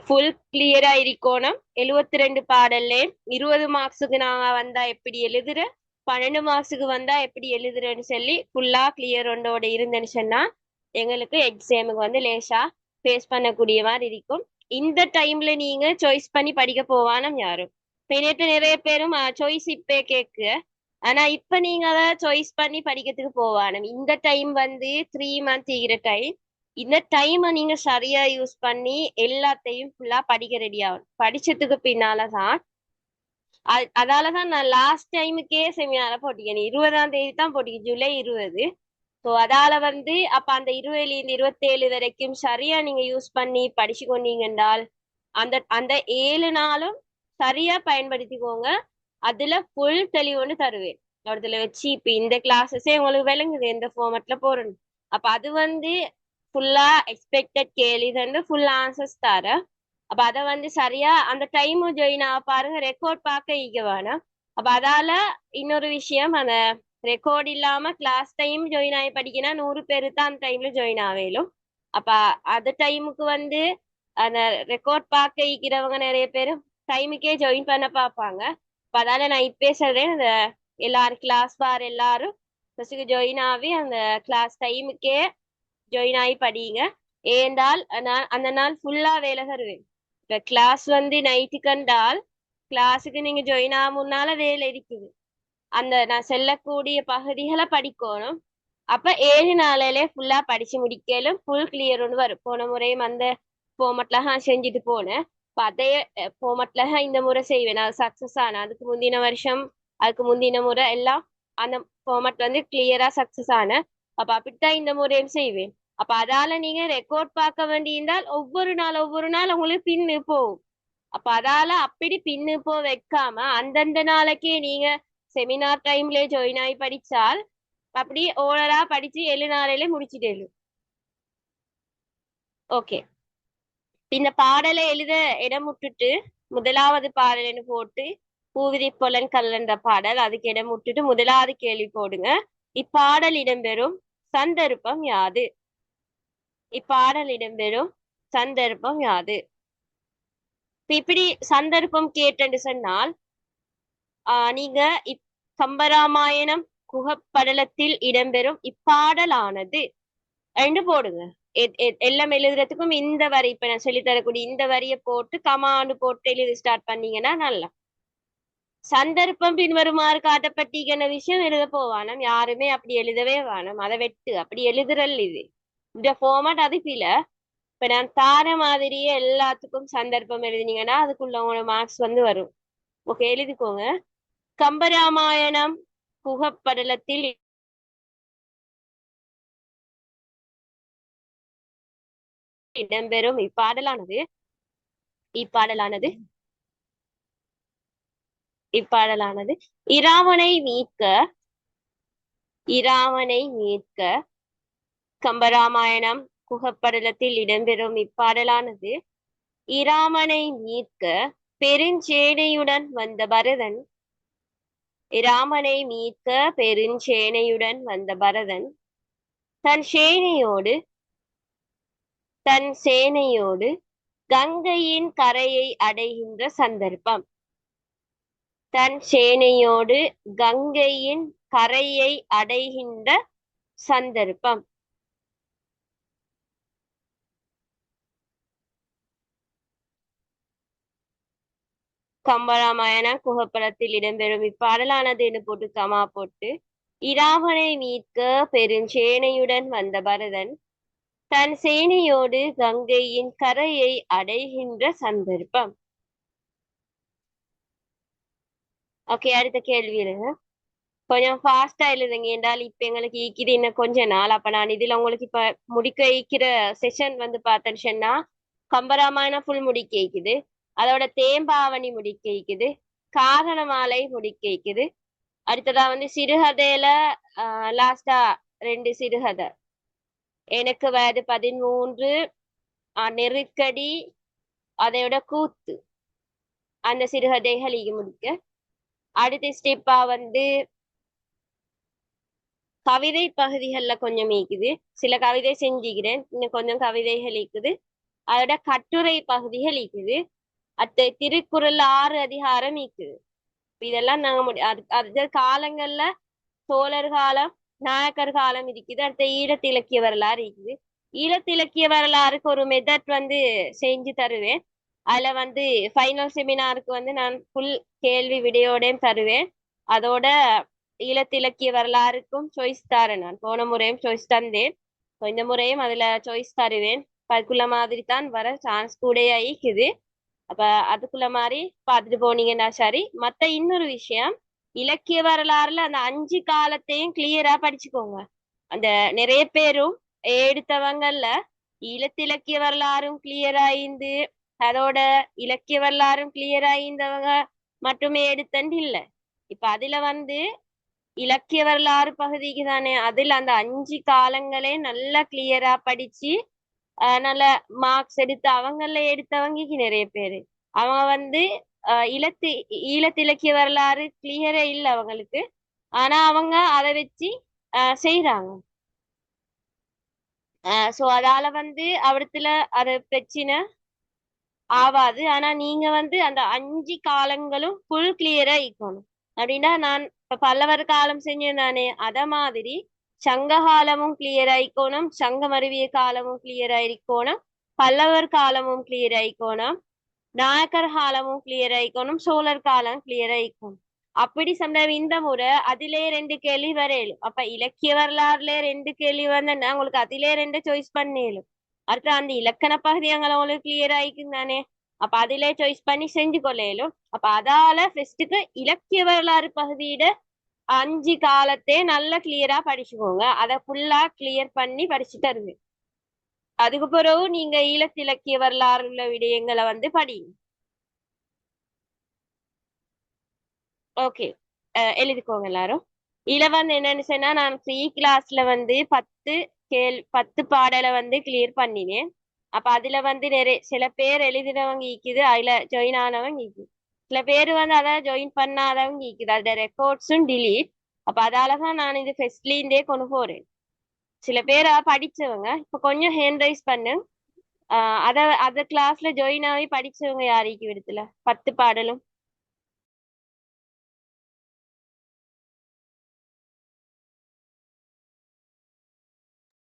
ஃபுல் கிளியரா இருக்கணும். 72 பாடல்ல 20 மார்க்ஸுக்கு நாங்க வந்தா எப்படி எழுதுற, 12 மார்க்ஸுக்கு வந்தா எப்படி எழுதுறேன்னு சொல்லி ஃபுல்லா கிளியர் ஒன்றோட இருந்துன்னு சொன்னா எங்களுக்கு எக்ஸாமுக்கு வந்து லேசா ஃபேஸ் பண்ணக்கூடிய மாதிரி இருக்கும். இந்த டைம்ல நீங்க சாய்ஸ் பண்ணி படிக்க போவானும் யாரும் நேற்று நிறைய பேரும் சாய்ஸ் இப்ப கேக்கு, ஆனா இப்ப நீங்க அதை சாய்ஸ் பண்ணி படிக்கிறதுக்கு போவானும். இந்த டைம் வந்து 3 months ஈகிற டைம். இந்த டைமை நீங்க சரியா யூஸ் பண்ணி எல்லாத்தையும் ஃபுல்லா படிக்க ரெடி ஆகணும். படிச்சதுக்கு பின்னாலதான் அதாலதான் நான் லாஸ்ட் டைமுக்கே செமினார போட்டிக்கேன். 20ஆம் தேதி தான் போட்டிக்கு, ஜூலை 20. ஸோ அதால வந்து அப்ப அந்த 20லிருந்து 27 வரைக்கும் சரியா நீங்க யூஸ் பண்ணி படிச்சு கொண்டீங்கன்றால் அந்த 7 நாளும் சரியா பயன்படுத்திக்கோங்க. அதுல ஃபுல் தெளிவுன்னு தருவேன். இடத்துல வச்சு இப்ப இந்த கிளாஸஸே உங்களுக்கு விளங்குது எந்த ஃபார்மட்ல போறேன்னு. அப்ப அது வந்து ஃபுல்லா எக்ஸ்பெக்டட் கேள்வி வந்து ஃபுல் ஆன்சர்ஸ் தர. அப்ப அதை வந்து சரியா அந்த டைமும் ஜாயின் ஆக பாருங்க. ரெக்கார்ட் பார்க்க ஈக வேணாம். அப்ப அதால இன்னொரு விஷயம், அந்த ரெக்கார்ட் இல்லாம கிளாஸ் டைம் ஜாயின் ஆகி படிக்கணும் 100 பேரு தான் அந்த டைம்ல ஜாயின் ஆவேலும். அப்ப அது டைமுக்கு வந்து அந்த ரெக்கார்ட் பார்க்க ஈக்கிறவங்க நிறைய பேரு டைமுக்கே ஜாயின் பண்ண பார்ப்பாங்க. அப்ப அதால நான் இப்பே சொல்றேன், அந்த எல்லாரும் கிளாஸ் பார் எல்லாரும் ஃபர்ஸ்ட்டுக்கு ஜாயின் ஆகி அந்த கிளாஸ் டைமுக்கே ஜாயின் ஆகி படிங்க. ஏண்டால் நான் அந்த நாள் ஃபுல்லா வேலை தருவேன். இப்ப கிளாஸ் வந்து நைட்டு கண்டால் கிளாஸுக்கு நீங்க ஜாயின் ஆக முன்னால வேலை இருக்குது. அந்த நான் செல்லக்கூடிய பகுதிகளை படிக்கணும். அப்ப 7 நாளிலே ஃபுல்லா படிச்சு முடிக்கலும் ஃபுல் கிளியர் ஒன்று வரும். போன முறையும் அந்த ஃபார்மட்ல செஞ்சுட்டு போனேன். இப்ப அதே ஃபார்மட்ல இந்த முறை செய்வேன். அது சக்சஸ் ஆன அதுக்கு முந்தின வருஷம் அதுக்கு முந்தின முறை எல்லாம் அந்த ஃபார்மட் வந்து கிளியரா சக்சஸ் ஆன. அப்ப அப்படித்தான் இந்த முறையும் செய்வேன். அப்ப அதால நீங்க ரெக்கார்ட் பார்க்க வேண்டியிருந்தால் ஒவ்வொரு நாள் உங்களுக்கு பின்னு போகும். அப்ப அதால அப்படி பின்னு போ வைக்காம அந்தந்த நாளைக்கே நீங்க செமினார் டைம்ல ஜாயின் ஆகி படிச்சால் அப்படி ஓரளா படிச்சு 7 நாளிலே முடிச்சுட்டேன். ஓகே, இந்த பாடலை எழுத இடம் விட்டுட்டு முதலாவது பாடல்னு போட்டு பூவிரி பொலன் கல்லன்ற பாடல். அதுக்கு இடம் விட்டுட்டு முதலாவது கேள்வி போடுங்க. இப்பாடல் இடம்பெறும் சந்தர்ப்பம் யாது? இப்பாடல் இடம்பெறும் சந்தர்ப்பம் யாது? இப்படி சந்தர்ப்பம் கேட்டேன்னு சொன்னால் நீங்க கம்பராமாயணம் குகப்படலத்தில் இடம்பெறும் இப்பாடலானது என்று போடுங்க. எல்லாம் எழுதுறதுக்கும் இந்த வரி இப்ப நான் சொல்லி தரக்கூடிய இந்த வரிய போட்டு கமாண்டு போட்டு எழுதி ஸ்டார்ட் பண்ணீங்கன்னா நல்லா. சந்தர்ப்பம் பின்வருமாறு காட்டப்பட்டிருக்கிற விஷயம் எழுத போவானம். யாருமே அப்படி எழுதவே வேணும். அதை வெட்டு அப்படி எழுதுறல் இது. இந்த ஃபார்மேட் அது பில. இப்ப நான் தார மாதிரியே எல்லாத்துக்கும் சந்தர்ப்பம் எழுதினீங்கன்னா அதுக்குள்ள உங்களோட மார்க்ஸ் வரும். ஓகே, எழுதிக்கோங்க. கம்பராமாயணம் குகப்படலத்தில் இடம்பெறும் இப்பாடலானது இராவணை மீட்க கம்பராமாயணம் குகப்படலத்தில் இடம்பெறும் இப்பாடலானது இராமனை மீட்க பெருஞ்சேனையுடன் வந்த பரதன் தன் சேனையோடு கங்கையின் கரையை அடைகின்ற சந்தர்ப்பம். கம்பராமாயண குகப்படத்தில் இடம்பெறும் இப்பாடலானது என்று போட்டு கமா போட்டு இராவணை மீட்க பெருஞ்சேனையுடன் வந்த பரதன் தன் சேனையோடு கங்கையின் கரையை அடைகின்ற சந்தர்ப்பம். ஓகே, அடுத்த கேள்வி எழுதுங்க. கொஞ்சம் ஃபாஸ்டா எழுதுங்க. என்றால் இப்ப எங்களுக்கு ஈக்குது இன்னும் கொஞ்ச நாள். அப்ப நான் இதுல உங்களுக்கு இப்ப முடிக்க ஈக்கிற செஷன் பார்த்தேன்னா கம்பராமாயணம் ஃபுல் முடிக்க ஈக்குது, அதோட தேம்பாவணி முடிக்க ஈக்குது, காரணமாலை முடிக்க ஈக்குது. அடுத்ததா சிறுகதையில லாஸ்டா 2 சிறுகதை, எனக்கு வயது 13, நெருக்கடி, அதையோட கூத்து, அந்த சிறுகதைகள் முடிக்க. அடுத்த ஸ்டெப்பா கவிதை பகுதிகள்ல கொஞ்சம் ஈக்குது. சில கவிதை செஞ்சுக்கிறேன், இன்னும் கொஞ்சம் கவிதைகள் ஈக்குது. அதோட கட்டுரை பகுதிகள் ஈக்குது. அடுத்த திருக்குறள் 6 அதிகாரம் ஈக்குது. இதெல்லாம் நாங்க அடுத்த காலங்கள்ல சோழர் காலம், நாயக்கர் காலம் இருக்குது. அடுத்த ஈழத்திலக்கிய வரலாறு இருக்குது. ஈழத்திலக்கிய வரலாறுக்கு ஒரு மெத்தட் செஞ்சு தருவேன். அதுல ஃபைனல் செமினாருக்கு நான் ஃபுல் கேள்வி விடையோடையும் தருவேன். அதோட ஈழத்திலக்கிய வரலாறுக்கும் சாய்ஸ் தரேன். நான் போன முறையும் சாய்ஸ் தந்தேன், இந்த முறையும் அதுல சாய்ஸ் தருவேன். அதுக்குள்ள மாதிரி தான் வர சான்ஸ் கூட இருக்குது. அப்ப அதுக்குள்ள மாதிரி பார்த்துட்டு போனீங்கன்னா சரி. மத்த இன்னொரு விஷயம், இலக்கிய வரலாறுல அந்த 5 காலத்தையும் கிளியரா படிச்சுக்கோங்க. அந்த நிறைய பேரும் எடுத்தவங்கல்ல ஈழத்திலக்கிய வரலாறும் கிளியர் ஆயிந்து, அதோட இலக்கிய வரலாறும் கிளியர் ஆயிருந்தவங்க மட்டுமே எடுத்தண்டு இல்லை. இப்ப அதுல இலக்கிய வரலாறு பகுதிக்கு தானே, அதுல அந்த 5 காலங்களே நல்லா கிளியரா படிச்சு நல்ல மார்க்ஸ் எடுத்து அவங்கள எடுத்தவங்க நிறைய பேரு. அவங்க ஈழத்திலக்கிய வரலாறு கிளியரே இல்லை அவங்களுக்கு, ஆனா அவங்க அதை வச்சு செய்யறாங்க. சோ அதால அவடத்துல அது பிரச்சனை ஆவாது. ஆனா நீங்க அந்த 5 காலங்களும் ஃபுல் கிளியரா இருக்கணும். அப்படின்னா நான் இப்ப பல்லவர் காலம் செஞ்சேன் தானே, அத மாதிரி சங்க காலமும் கிளியர் ஆயிக்கோணும், சங்கம் அருவிய காலமும் கிளியர் ஆயிருக்கணும், பல்லவர் காலமும் கிளியர் ஆயிக்கோணும், நாயக்கர் காலமும் கிளியர் ஆயிக்கணும், சோழர் காலம் கிளியர் ஆயிக்கணும். அப்படி சொன்ன இந்த முறை அதிலே 2 கேள்வி வரையலும். அப்ப இலக்கிய வரலாறுல 2 கேள்வி வந்தா உங்களுக்கு அதிலே 2 சாய்ஸ் பண்ணேலும். அடுத்து அந்த இலக்கண பகுதி உங்களுக்கு கிளியர் ஆயிக்கும் தானே, அப்ப அதிலே சாய்ஸ் பண்ணி செஞ்சு கொள்ளையிலும். அப்ப அதால ஃபர்ஸ்ட்டுக்கு இலக்கிய வரலாறு பகுதியிட 5 காலத்தை நல்லா கிளியரா படிச்சுக்கோங்க. அதை ஃபுல்லா கிளியர் பண்ணி படிச்சு தருங்க. அதுக்கு பிறகு நீங்க ஈழத்திலக்கிய வரலாறு உள்ள விடயங்களை படிங்க. ஓகே, எழுதிக்கோங்க எல்லாரும். இதுல என்னன்னு சொன்னா நான் ஃப்ரீ கிளாஸ்ல 10 பாடலை கிளியர் பண்ணினேன். அப்ப அதுல நிறைய சில பேர் எழுதினவங்க ஈக்குது, அதுல ஜாயின் ஆனவங்க ஈக்குது. சில பேர் வந்து அதை ஜாயின் பண்ணாதவங்க இருக்குது அதோட ரெக்கார்ட்ஸும் டிலீட். அப்ப அதாலதான் நான் இது ஃபெஸ்ட்லிந்தே கொண்டு போறேன். சில பேர் படிச்சவங்க இப்ப கொஞ்சம் ஹேண்ட் ரைஸ் பண்ணு. அத கிளாஸ்ல ஜாயின் ஆகி படிச்சவங்க யாருக்கு விடத்துல 10 பாடலும்.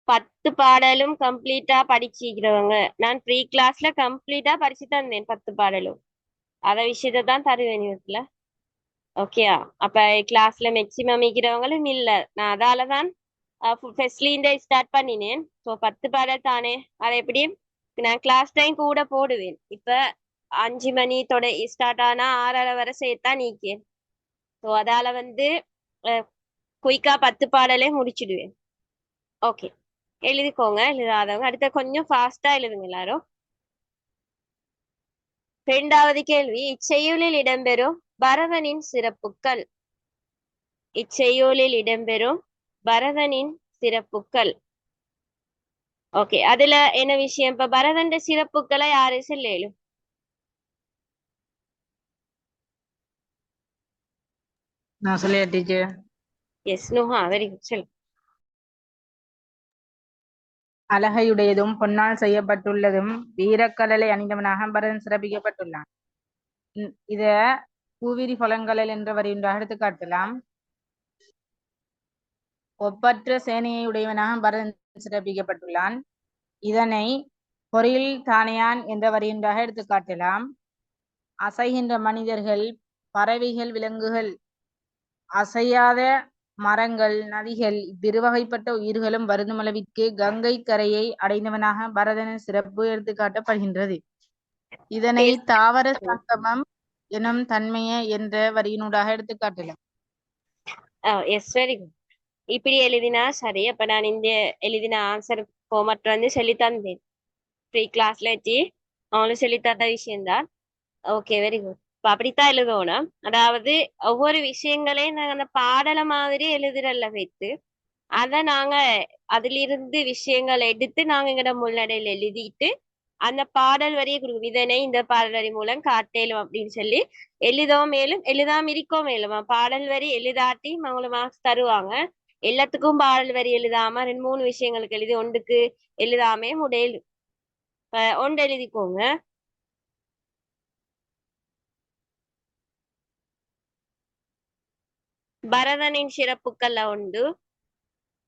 பத்து பாடலும் கம்ப்ளீட்டா படிச்சிருக்கிறவங்க. நான் ப்ரீ கிளாஸ்ல கம்ப்ளீட்டா படிச்சு தந்தேன் 10 பாடலும். அத விஷயத்தை தான் தருவேன் இதுல. ஓகேயா? அப்ப கிளாஸ்ல மேக்சிமம் இருக்கிறவங்களும் இல்ல. நான் அதாலதான் ஃபெஸ்ட்லிந்தே ஸ்டார்ட் பண்ணினேன். ஸோ 10 பாடல் தானே, அதை எப்படியும் நான் கிளாஸ் டைம் கூட போடுவேன். இப்ப 5 மணி ஸ்டார்ட் ஆனா 6:30 வரை சேர்த்தா நீக்கேன். ஸோ அதால வந்து குயிக்கா 10 பாடலே முடிச்சிடுவேன். ஓகே, எழுதிக்கோங்க. எழுதாதவங்க அடுத்த கொஞ்சம் ஃபாஸ்டா எழுதுங்க எல்லாரும். 2வது கேள்வி, இச்செய்யுளில் இடம்பெறும் பரதனின் சிறப்புகள். இச்செய்யுளில் இடம்பெறும் பரதனின் சிறப்புகள். ஓகே, அதுல என்ன விஷயம்? இப்ப பரதன் சிறப்புகளை யாரு சொல்லும்? நான் சொல்லியா teacher? Yes, Noha, very good. சொல். அழகையுடையதும் பொன்னால் செய்யப்பட்டுள்ளதும் வீரக்கடலை அணிந்தவனாக பரதன் சிறப்பிக்கப்பட்டுள்ளான். இத பூவிரி பழங்கடல் என்ற வரியுண்டாக எடுத்து காட்டலாம். ஒப்பற்ற சேனையை உடையவனாக பரதன் சிறப்பிக்கப்பட்டுள்ளான். இதனை பொறியில் தானையான் என்ற வரியுண்டாக எடுத்து காட்டலாம். அசைகின்ற மனிதர்கள், பறவைகள், விலங்குகள், அசையாத மரங்கள், நதிகள், இவ்விருவகைப்பட்ட உயிர்களும் வருந்துமளவிற்கு கங்கை கரையை அடைந்தவனாக பரதனின் சிறப்பு எடுத்து காட்டப்படுகின்றது. இதனை தாவர சங்கமம் எனும் தன்மைய என்ற வரியினூடாக எடுத்து காட்டலாம். Yes, very good. இப்படி எழுதினா சரி. அப்ப நான் இந்த எழுதின ஆன்சர் ஃபார்மட் வந்து சொல்லி தந்தேன் ப்ரீ கிளாஸ்ல வச்சு. அவங்களும் சொல்லி தந்த விஷயம்தான். Okay, very good. இப்ப அப்படித்தான் எழுதணும். அதாவது ஒவ்வொரு விஷயங்களையும் நாங்க அந்த பாடல மாதிரி எழுதுறல்ல வைத்து அத நாங்க அதிலிருந்து விஷயங்கள் எடுத்து நாங்க எங்கட முன்னடையில் எழுதிட்டு அந்த பாடல் வரியை கொடுக்கும். இதனை இந்த பாடல் வரி மூலம் காட்டேலும் அப்படின்னு சொல்லி எழுதவும் மேலும் எழுதாம இருக்கவும் மேலும். பாடல் வரி எழுதாட்டி அவங்களுக்கு மார்க்ஸ் தருவாங்க. எல்லாத்துக்கும் பாடல் வரி எழுதாம 2-3 விஷயங்களுக்கு எழுதி ஒன்றுக்கு எழுதாமே முடியலும். ஒன்று எழுதிக்கோங்க. பரதனின் சிறப்புக்கள்ல உண்டு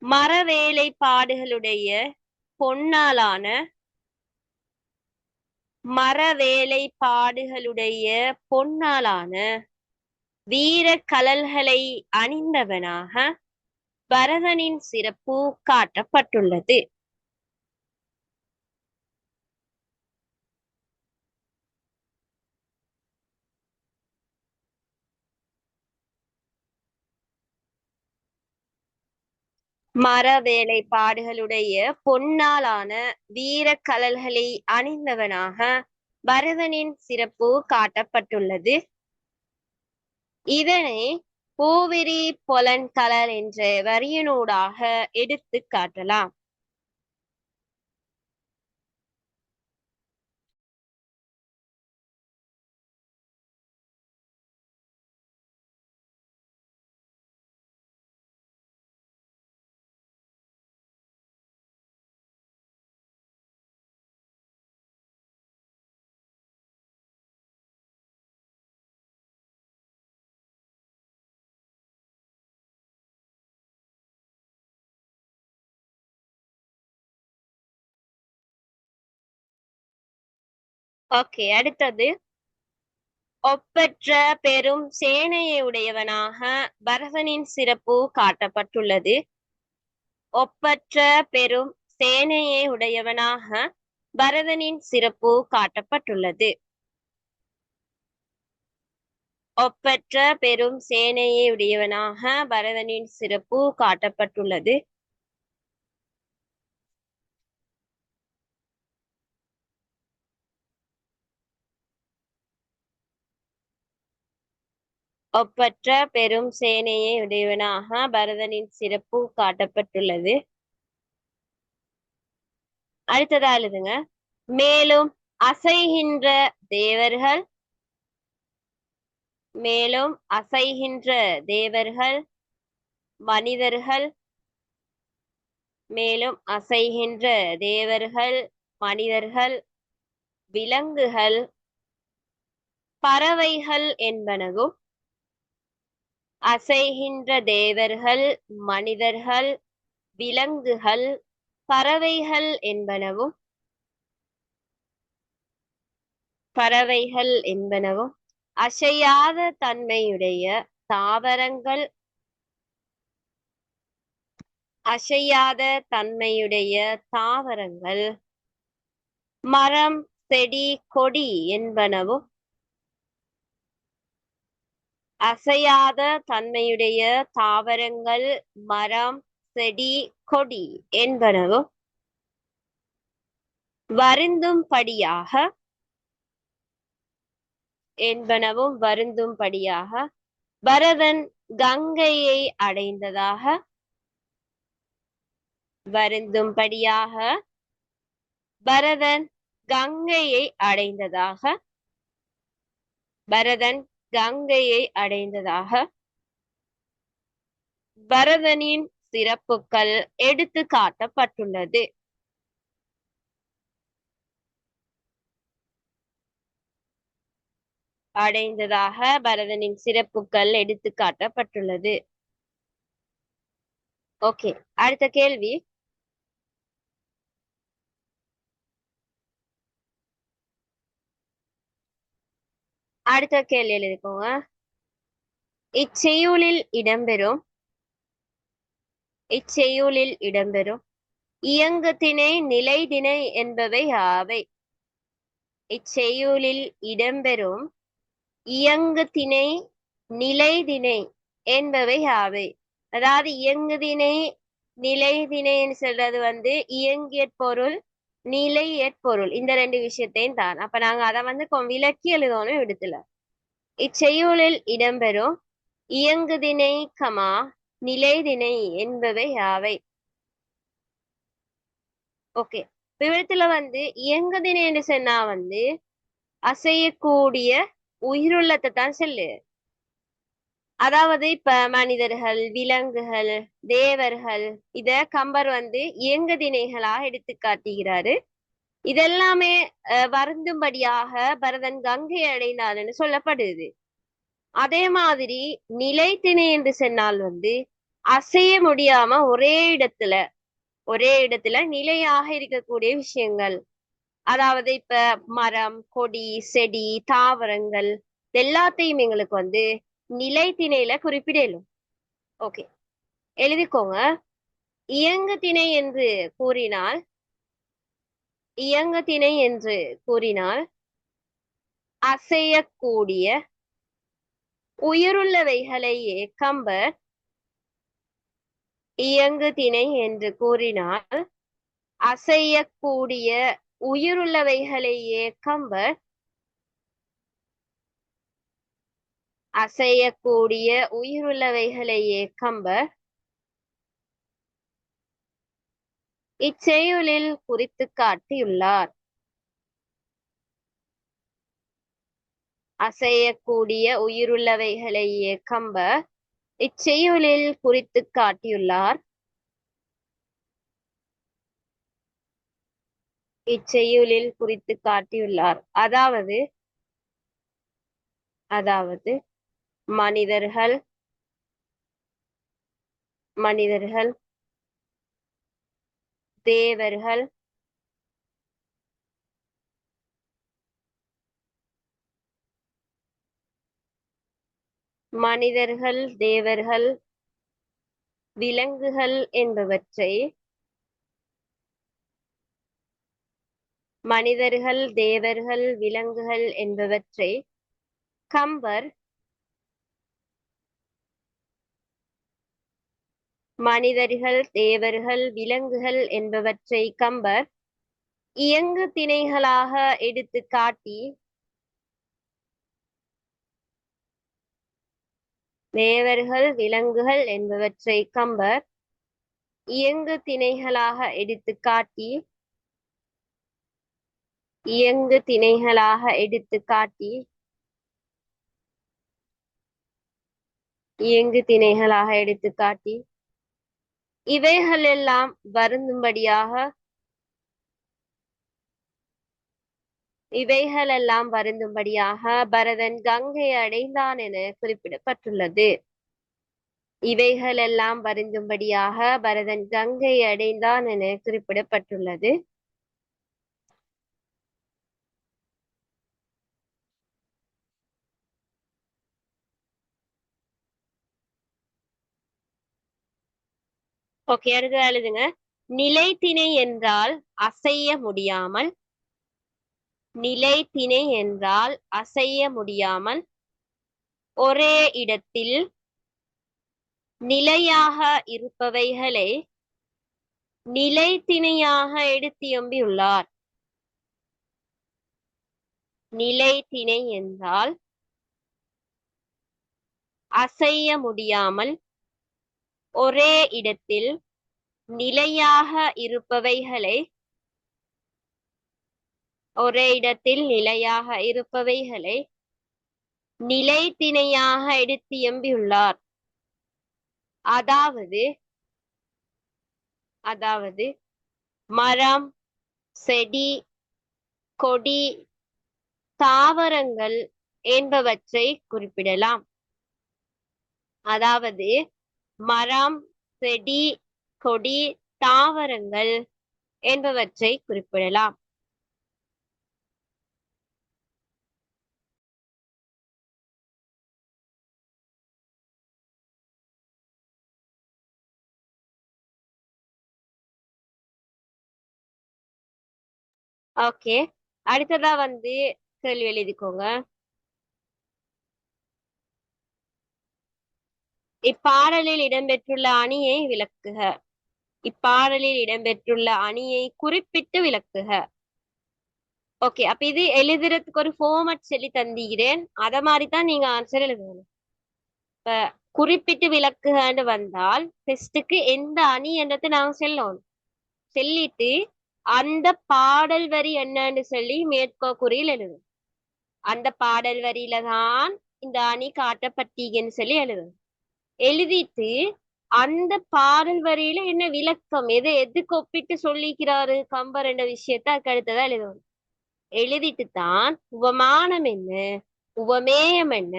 மரவேலைப்பாடுகளுடைய பொன்னாலான பொன்னாலான வீர கழல்களை அணிந்தவனாக பரதனின் சிறப்பு காட்டப்பட்டுள்ளது. மரவேலைப்பாடுகளுடைய பொன்னாலான வீர கழல்களை அணிந்தவனாக பரதனின் சிறப்பு காட்டப்பட்டுள்ளது. இதனை பூவிரி பொலன்கலர் என்ற வரியினூடாக எடுத்து காட்டலாம். ஓகே, அடுத்தது ஒப்பற்ற பெரும் சேனையை உடையவனாக பரதனின் சிறப்பு காட்டப்பட்டுள்ளது. ஒப்பற்ற பெரும் சேனையை உடையவனாக பரதனின் சிறப்பு காட்டப்பட்டுள்ளது. ஒப்பற்ற பெரும் சேனையை உடையவனாக பரதனின் சிறப்பு காட்டப்பட்டுள்ளது. ஒப்பற்ற பெரும் சேனையை உடையவனாக பரதனின் சிறப்பு காட்டப்பட்டுள்ளது. அடுத்ததா எழுதுங்க. மேலும் அசைகின்ற தேவர்கள், மேலும் அசைகின்ற தேவர்கள் மனிதர்கள் மேலும் அசைகின்ற தேவர்கள் மனிதர்கள் விலங்குகள் பறவைகள் என்பனவும் அசைகின்ற தேவர்கள் மனிதர்கள் விலங்குகள் பறவைகள் என்பனவும் அசையாத தன்மையுடைய தாவரங்கள் மரம் செடி கொடி என்பனவும் அசையாத தன்மையுடைய தாவரங்கள் மரம் செடி கொடி என்பனவும் வருந்தும்படியாக பரதன் கங்கையை அடைந்ததாக பரதன் கங்கையை அடைந்ததாக பரதனின் சிறப்புகள் எடுத்து காட்டப்பட்டுள்ளது. பரதனின் சிறப்புகள் எடுத்து காட்டப்பட்டுள்ளது. ஓகே, அடுத்த கேள்வி. எழுதிக்கோங்க. இச்செய்யுளில் இடம்பெறும் இயங்கு திணை நிலை திணை என்பவை யாவை? இச்செய்யுளில் இடம்பெறும் இயங்கு திணை நிலை திணை என்பவை யாவை? அதாவது இயங்கு திணை நிலை திணைன்னு சொல்றது இயங்கியற் பொருள் நிலையற் பொருள் இந்த ரெண்டு விஷயத்தையும் தான். அப்ப நாங்க அதை விளக்கி எழுதணும் இடத்துல. இச்செய்யுளில் இடம்பெறும் இயங்கு திணை நிலை திணை என்பவை யாவை? ஓகே, விவரத்துல இயங்கு திணை என்று சொன்னா அசையக்கூடிய உயிருள்ளத்தை தான் சொல்லு. அதாவது இப்ப மனிதர்கள் விலங்குகள் தேவர்கள் இத கம்பர் இயங்கு திணைகளாக எடுத்து காட்டுகிறாரு. இதெல்லாமே வருந்தும்படியாக பரதன் கங்கை அடைந்தான்னு சொல்லப்படுது. அதே மாதிரி நிலைத்திணை என்று சொன்னால் அசைய முடியாம ஒரே இடத்துல நிலையாக இருக்கக்கூடிய விஷயங்கள். அதாவது இப்ப மரம் கொடி செடி தாவரங்கள் எல்லாத்தையும் எங்களுக்கு நிலைத்திணையில குறிப்பிடலும். ஓகே, எழுதிக்கோங்க. இயங்கு திணை என்று கூறினால் அசையக்கூடிய உயிருள்ளவைகளையே கம்பர் இயங்கு திணை என்று கூறினால் அசையக்கூடிய உயிருள்ளவைகளையே கம்பர் இச்செய்யுளில் குறித்து காட்டியுள்ளார். அசையக்கூடிய உயிருள்ளவைகளையே கம்பர் இச்செய்யுளில் குறித்து காட்டியுள்ளார். அதாவது மனிதர்கள் தேவர்கள் விலங்குகள் என்பவற்றை கம்பர் இயங்கு திணைகளாக எடுத்து காட்டி தேவர்கள் விலங்குகள் என்பவற்றை கம்பர் இயங்கு திணைகளாக எடுத்து காட்டி இயங்கு திணைகளாக எடுத்துக்காட்டி இவைகள் எல்லாம் வருந்தும்படியாக பரதன் கங்கையை அடைந்தான் என குறிப்பிடப்பட்டுள்ளது. இவைகள் எல்லாம் வருந்தும்படியாக பரதன் கங்கையை அடைந்தான் என குறிப்பிடப்பட்டுள்ளது. ஓகே, அடுத்து எழுதுங்க. நிலைத்திணை என்றால் அசைய முடியாமல். நிலைத்திணை என்றால் அசைய முடியாமல் ஒரே இடத்தில் நிலையாக இருப்பவைகளை நிலைத்திணையாக எடுத்தியம்பியுள்ளார். நிலைத்திணை என்றால் அசைய முடியாமல் ஒரே இடத்தில் நிலையாக இருப்பவைகளை நிலைத்திணையாக எடுத்தியம்பியுள்ளார். அதாவது மரம், செடி, கொடி, தாவரங்கள் என்பவற்றை குறிப்பிடலாம். அதாவது மரம், செடி, கொடி, தாவரங்கள் என்பவற்றை குறிப்பிடலாம். ஓகே, அடுத்ததா கேள்வி எழுதிக்கோங்க. இப்பாடலில் இடம்பெற்றுள்ள அணியை விளக்குக. இப்பாடலில் இடம்பெற்றுள்ள அணியை குறிப்பிட்டு விளக்குக. ஓகே, அப்ப இது எழுதுறதுக்கு ஒரு ஃபார்மட் சொல்லி தந்திக்கிறேன். அத மாதிரிதான் நீங்க ஆன்சர் எழுதணும். இப்ப குறிப்பிட்டு விளக்குகன்னு வந்தால் டெஸ்டுக்கு எந்த அணி என்றதை நாங்க சொல்லிட்டு அந்த பாடல் வரி என்னன்னு சொல்லி மேற்கோக்குறியில் எழுதும். அந்த பாடல் வரியில தான் இந்த அணி காட்டப்பட்டீங்கன்னு சொல்லி எழுதும். எழுதிட்டு அந்த பாடல் வரியில என்ன விளக்கம், எதுக்கு ஒப்பிட்டு சொல்லிக்கிறாரு கம்பர் என்ற விஷயத்த அதுக்கு அடுத்ததா எழுதணும். எழுதிட்டு தான் உவமானம் என்ன, உவமேயம் என்ன,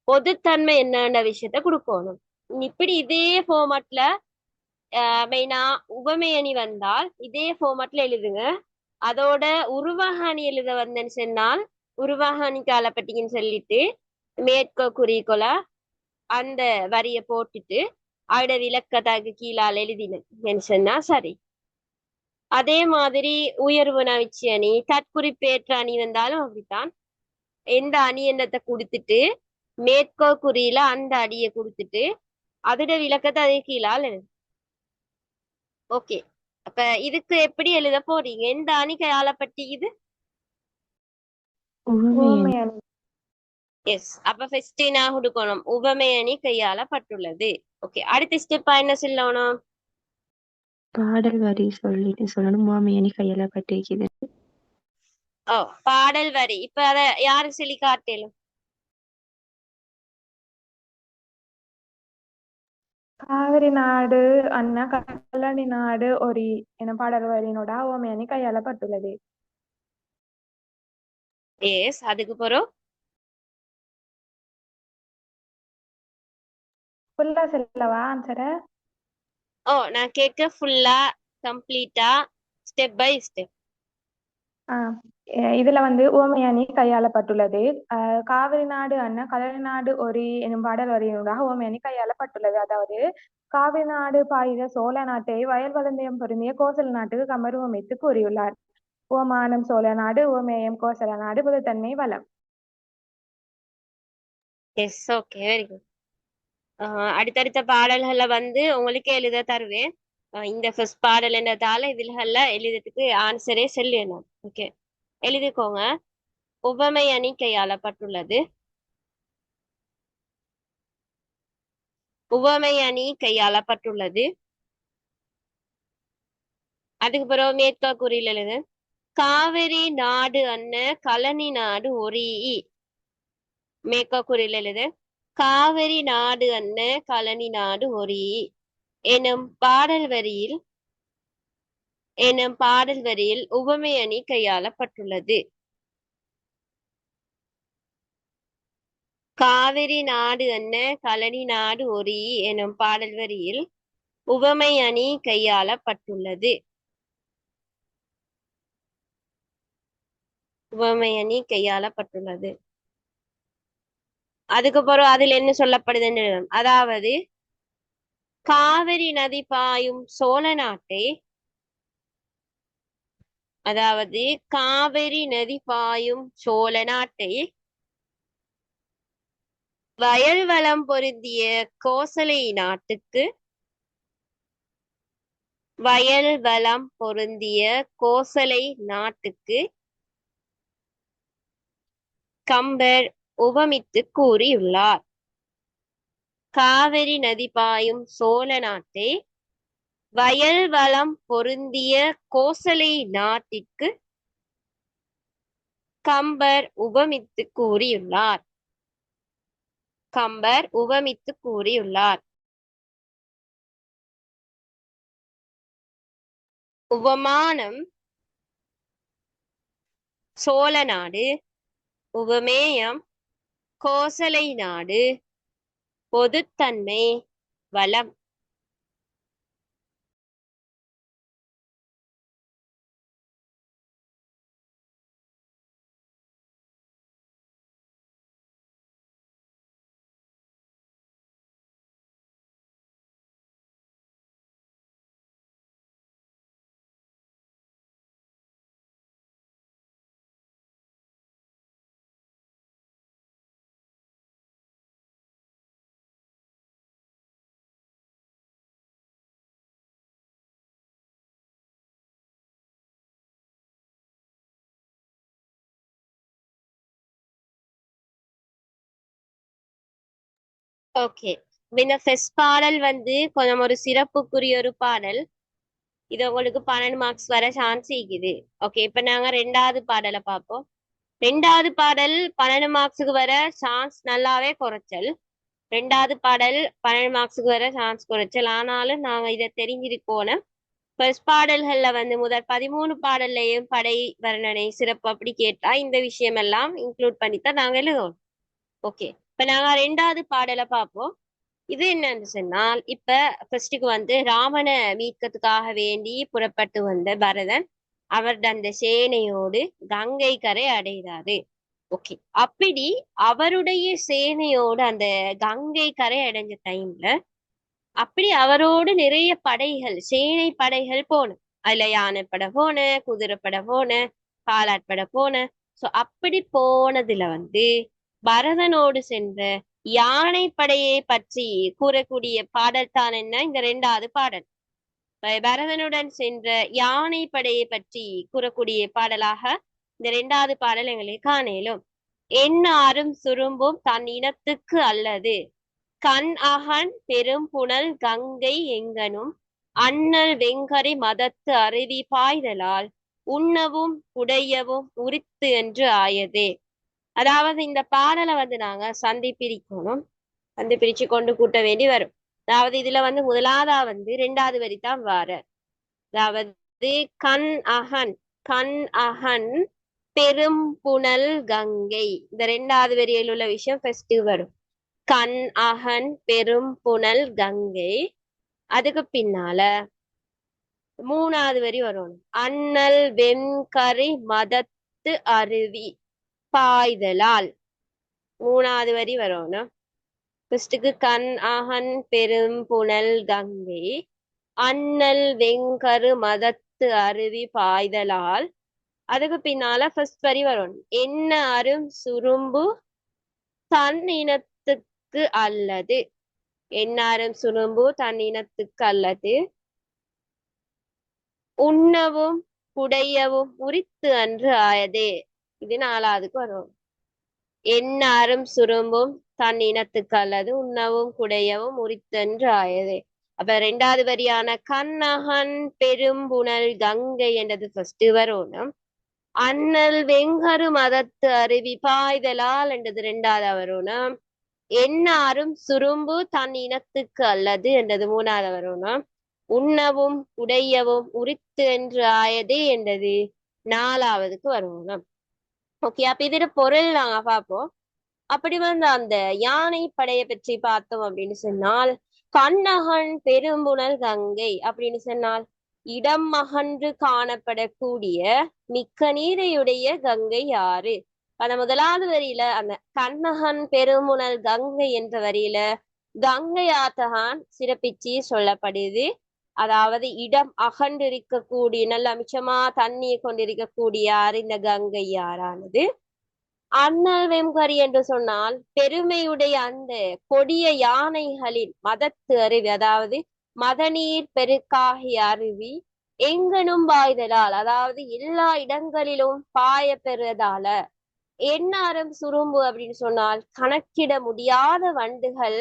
பொதுத்தன்மை என்னன்ற விஷயத்த கொடுக்கணும். இப்படி இதே ஃபார்மட்ல மெயினா உவமையணி வந்தால் இதே ஃபார்மட்ல எழுதுங்க. அதோட உருவக அணி எழுத வந்தேன்னு சொன்னால் உருவக அணி காலப்பட்டிங்கன்னு சொல்லிட்டு மேற்கோக்குறிக்கொள்ள அந்த வரிய போட்டுட்டு அதோட விளக்கத்தாக்கு கீழால் எழுதினேன்னு சொன்னா சரி. அதே மாதிரி உயர்வு நவிச்சி அணி, தற்குறிப்பேற்ற அணி வந்தாலும் அப்படித்தான். எந்த அணி என்னத்தை கொடுத்துட்டு மேற்கோக்குறியில அந்த அடியை கொடுத்துட்டு அதோட விளக்கத்தை அதே கீழால் எழுது. ஓகே, அப்ப இதுக்கு எப்படி எழுத போறீங்க? எந்த அணி கையாளப்பட்டி இது? எஸ், அப்ப ஃபர்ஸ்ட் நான் கொடுக்கணும் உவமை அணி கையாளப்பட்டுள்ளது. ஓகே, அடுத்த ஸ்டெப்பா என்ன சொல்லணும்? பாடல் வரி சொல்லணும். உவமை அணி கையாளப்பட்டிருக்குது. ஓ, பாடல் வரி. இப்ப அத யாரு சொல்லி காட்டலும்? காவிரி நாடு அண்ணா கல்லணி நாடு ஒரி என பாடல் வரியினோட உவமை அணி கையாளப்பட்டுள்ளது. எஸ், அதுக்கு பிறகு ஃபுல்லா சொல்லவா ஆன்சர? ஓ, நான் கேட்க ஃபுல்லா கம்ப்ளீட்டா ஸ்டெப் பை ஸ்டெப். இதுல உவமை அணி கையாளப்பட்டுள்ளது. காவிரி நாடு அண்ணா கல்லணை நாடு ஒரி எனும் பாடல் வரியினூடாக உவமை அணி கையாளப்பட்டுள்ளது. அதாவது காவிரி நாடு பாய்த சோழ நாட்டை வயல் வளந்தயம் பொருந்திய கோசல நாட்டுக்கு கம்பர் உவமைத்து கூறியுள்ளார். உவமானம் சோழ நாடு, உவமேயம் கோசல நாடு, புதுத்தன்மை வளம். Yes, okay, very good. அடுத்தடுத்த பாடல்களை உங்களுக்கு எழுத தருவேன். இந்த ஃபர்ஸ்ட் பாடல் என்றதால இதுல எழுதுறதுக்கு ஆன்சரே சொல்லிடணும். ஓகே, எழுதிக்கோங்க. உவமை அணி கையாளப்பட்டுள்ளது. உவமை அணி கையாளப்பட்டுள்ளது. அதுக்கு பிறகு மேற்கோக்குறியில் எழுது. காவிரி நாடு அன்ன கழனி நாடு ஒரி. மேற்கோக்குறியில் எழுது. காவிரி நாடு அன்ன கழனி நாடு ஒரே எனும் பாடல் வரியில் உவமை அணி கையாளப்பட்டுள்ளது. காவிரி நாடு அன்ன கழனி நாடு ஒரே எனும் பாடல் வரியில் உவமை அணி கையாளப்பட்டுள்ளது. உவமை அணி கையாளப்பட்டுள்ளது. அதுக்கப்புறம் அதில் என்ன சொல்லப்படுதுன்னு, அதாவது காவிரி நதி பாயும் சோழ நாட்டை, அதாவது காவிரி நதி பாயும் சோழ நாட்டை வயல் வளம் பொருந்திய கோசலை நாட்டுக்கு, வயல் வளம் பொருந்திய கோசலை நாட்டுக்கு கம்பர் உவமித்து கூறியுள்ளார். காவிரி நதி பாயும் சோழ நாட்டை வயல் வளம் பொருந்திய கோசலை நாட்டிற்கு கம்பர் உவமித்து கூறியுள்ளார். கம்பர் உவமித்து கூறியுள்ளார். உவமானம் சோழ நாடு, உவமேயம் கோசலை நாடு, பொதுத்தன்மை வளம். ஓகே, இந்த ஃபெஸ்ட் பாடல் வந்து கொஞ்சம் ஒரு சிறப்புக்குரிய ஒரு பாடல். இது உங்களுக்கு 12 மார்க்ஸ் வர சான்ஸ் இருக்குது. ஓகே, இப்ப நாங்க 2வது பாடலை பார்ப்போம். 2வது பாடல் 12 மார்க்ஸுக்கு வர சான்ஸ் நல்லாவே குறைச்சல். 2வது பாடல் 12 மார்க்ஸுக்கு வர சான்ஸ் குறைச்சல். ஆனாலும் நாங்க இதை தெரிஞ்சிருக்கோம். ஃபர்ஸ்ட் பாடல்கள்ல வந்து முதல் 13 பாடல்லையும் படை வர்ணனை சிறப்பு அப்படி கேட்டா இந்த விஷயம் எல்லாம் இன்க்ளூட் பண்ணித்தான் நாங்க எழுதுவோம். ஓகே, இப்ப நாங்க 2வது பாடலை பார்ப்போம். இது என்னன்னு சொன்னால், இப்ப ஃபர்ஸ்டுக்கு வந்து ராமனை மீட்கிறதுக்காக வேண்டி புறப்பட்டு வந்த பரதன் அவருடைய அந்த சேனையோடு கங்கை கரை அடைகிறாரு. ஓகே, அப்படி அவருடைய சேனையோடு அந்த கங்கை கரை அடைஞ்ச டைம்ல அப்படி அவரோடு நிறைய படைகள், சேனை படைகள் போன, அதுல யானைப்படை போன, குதிரைப்படை போன, காலாட்படை போன. சோ அப்படி போனதுல வந்து பரதனோடு சென்ற யானைப்படையை பற்றி கூறக்கூடிய பாடல் தான் என்ன, இந்த 2வது பாடல். பரதனுடன் சென்ற யானைப்படையை பற்றி கூறக்கூடிய பாடலாக இந்த 2வது பாடல் எங்களுக்கு காணலும். எந்நாரும் சுரும்பும் தன் இனத்துக்கு அல்லது கண் அகன் பெரும் புனல் கங்கை எங்கனும் அண்ணல் வெங்கரை மதத்து அருவி பாய்தலால் உண்ணவும் உடையவும் உரித்து என்று ஆயதே. அதாவது இந்த பாடலை வந்து நாங்க சந்தி பிரிக்கணும். சந்தி பிரிச்சு கொண்டு கூட்ட வேண்டி வரும். அதாவது இதுல வந்து முதலாவதா வந்து 2வது வரி தான் வார. அதாவது கண் அகன் பெரும் புனல் கங்கை. இந்த 2வது வரியில் உள்ள விஷயம் ஃபர்ஸ்ட் வரும். கண் அகன் பெரும் புனல் கங்கை. அதுக்கு பின்னால 3வது வரி வரும். அண்ணல் வெண்கரை மதத்து அருவி பாய்தலால். 3வது வரி வரும். ஃபர்ஸ்டுக்கு கண் அகன் பெரும் புனல் கங்கை, அண்ணல் வெங்கரு மதத்து அருவி பாய்தலால். அதுக்கு பின்னால ஃபர்ஸ்ட் வரி வரும். என்ன அரும் சுரும்பு தன் இனத்துக்கு அல்லது. என்னாரும் சுரும்பு தன் இனத்துக்கு அல்லது உண்ணவும் குடையவும் உரித்து அன்று ஆயதே. இது 4வதுக்கு வரும். எந்நாரும் சுரும்பும் தன் இனத்துக்கு அல்லது உண்ணவும் குடையவும் உரித்தன்று ஆயதே. அப்ப 2வது வரியான கண்ணகன் பெரும் புனல் கங்கை என்றது ஃபர்ஸ்ட் வரணும். அண்ணல் வெங்கரு மதத்து அருவி பாய்தலால் என்றது 2வது வரணும். எந்நாரும் சுரும்பு தன் இனத்துக்கு அல்லது என்றது 3வது வரணும். உண்ணவும் உடையவும் உரித்து என்று ஆயதே என்றது 4வதுக்கு வரணும். ஓகே, அப்ப இதோட பொருள் நாங்க பார்ப்போம். அப்படி வந்து அந்த யானை படையை பற்றி பார்த்தோம் அப்படின்னு சொன்னால், கண்ணகன் பெரும்புணல் கங்கை அப்படின்னு சொன்னால் இடம் அகன்று காணப்படக்கூடிய மிக்க நீரையுடைய கங்கை ஆறு. அந்த 1வது வரியில அந்த கண்ணகன் பெருமுனல் கங்கை என்ற வரியில கங்கை ஆத்தகான் சிறப்பிச்சு சொல்லப்படுது. அதாவது இடம் அகன்று இருக்கக்கூடிய நல்ல மிச்சமா தண்ணியை கொண்டிருக்கக்கூடிய ஆறு இந்த கங்கை ஆறானது. அண்ணல் வெம்கரி என்று சொன்னால் பெருமையுடைய அந்த கொடிய யானைகளின் மதத்து அருவி, அதாவது மதநீர் பெருக்காகிய அருவி எங்கனும் பாய்தலால், அதாவது எல்லா இடங்களிலும் பாய பெறுவதால. எந்நாரும் சுரும்பு அப்படின்னு சொன்னால் கணக்கிட முடியாத வண்டுகள்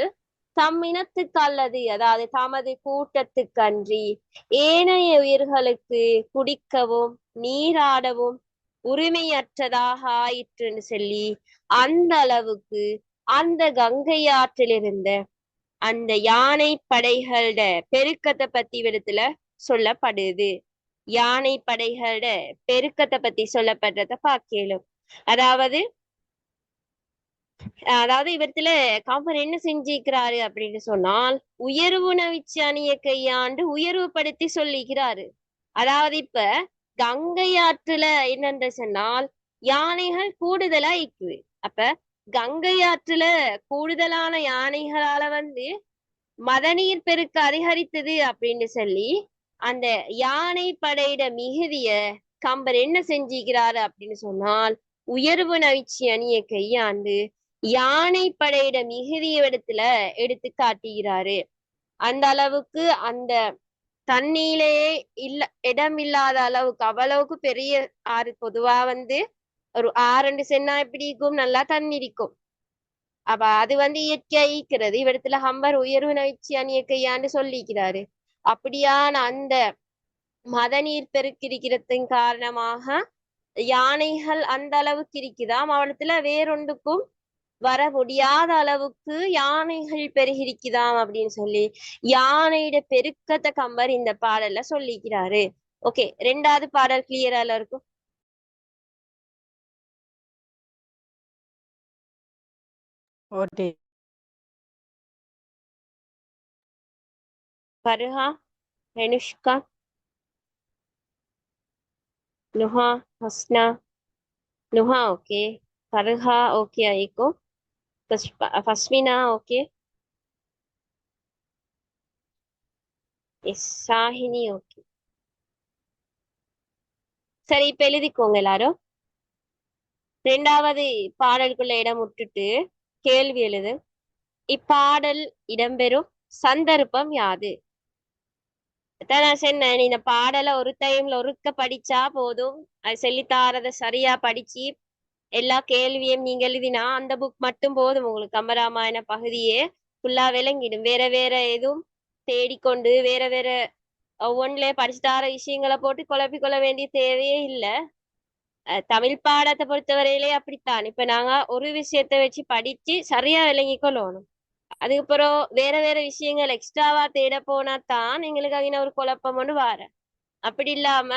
தம் இனத்துக்கு அல்லது அதாவது தமது கூட்டத்துக்கன்றி ஏனைய உயிர்களுக்கு குடிக்கவும் நீராடவும் உரிமையற்றதாக ஆயிற்றுன்னு சொல்லி அந்த அளவுக்கு அந்த கங்கை ஆற்றில் இருந்த அந்த யானை படைகளோட பெருக்கத்தை பத்தி விடத்துல சொல்லப்படுது. யானை படைகளோட பெருக்கத்தை பத்தி சொல்லப்படுறத பார்க்கலும். அதாவது இவத்துல கம்பர் என்ன செஞ்சிருக்கிறாரு அப்படின்னு சொன்னால் உயர்வுணவிச்சு அணிய கையாண்டு உயர்வுபடுத்தி சொல்லிக்கிறாரு. அதாவது இப்ப கங்கை ஆற்றுல என்னென்று சொன்னால் யானைகள் கூடுதலா இருக்குது. அப்ப கங்கை ஆற்றுல கூடுதலான யானைகளால வந்து மதநீர் பெருக்க அதிகரித்தது அப்படின்னு சொல்லி அந்த யானை படையிட மிகுதிய கம்பர் என்ன செஞ்சிக்கிறாரு அப்படின்னு சொன்னால் உயர்வு நவிச்சி அணிய கையாண்டு யானை படையிட மிகுதிய இடத்துல எடுத்து காட்டுகிறாரு. அந்த அளவுக்கு அந்த தண்ணியிலேயே இடம் இல்லாத அளவுக்கு அவ்வளவுக்கு பெரிய ஆறு. பொதுவா வந்து ஒரு 6 சென்னா எப்படி இருக்கும், நல்லா தண்ணி இருக்கும். அப்ப அது வந்து இயற்கையா ஈக்கிறது. இவ்விடத்துல ஹம்பர் உயர்வு நவிச்சி அணிய கையாண்டு சொல்லிக்கிறாரு. அப்படியான அந்த மதநீர் பெருக்கிருக்கிறதின் காரணமாக யானைகள் அந்த அளவுக்கு இருக்குதாம். அவனத்துல வேறொன்றுக்கும் வர முடியாத அளவுக்கு யானைகள் பெருகிருக்குதாம் அப்படின்னு சொல்லி யானையோட பெருக்கத்தை கம்பர் இந்த பாடல்ல சொல்லிக்கிறாரு. ஓகே, 2வது பாடல் கிளியரா இருக்கும். Okay, Faruha, Renushka, Nuha, Hasna, Nuha okay, Faruha okay ஆயிக்கும், Basmina okay, yes Sahini okay. சரி, இப்ப எழுதிக்கோங்க எல்லாரும். 2வது பாடலுக்குள்ள இடம் விட்டுட்டு கேள்வி எழுது. இப்பாடல் இடம்பெறும் சந்தர்ப்பம் யாது? நான் சொன்னேன், இந்த பாடலை ஒரு டைம்ல ஒருக்க படிச்சா போதும். அது சொல்லித்தாரத சரியா படிச்சு எல்லா கேள்வியும் நீங்க எழுதினா அந்த புக் மட்டும் போதும் உங்களுக்கு. கம்பராமாயண பகுதியே ஃபுல்லா விளங்கிடும். வேற வேற எதுவும் தேடிக்கொண்டு வேற வேற ஒவ்வொன்றுலயே படிச்சு தார விஷயங்களை போட்டு குழப்பி கொள்ள வேண்டிய தேவையே இல்லை. தமிழ் பாடத்தை பொறுத்தவரையிலே அப்படித்தான். இப்ப நாங்க ஒரு விஷயத்த வச்சு படிச்சு சரியா விளங்கி கொள்ளணும். அதுக்கப்புறம் வேற வேற விஷயங்கள் எக்ஸ்ட்ராவா தேட போனா தான் எங்களுக்கு அங்கே ஒரு குழப்பம் ஒன்று வார. அப்படி இல்லாம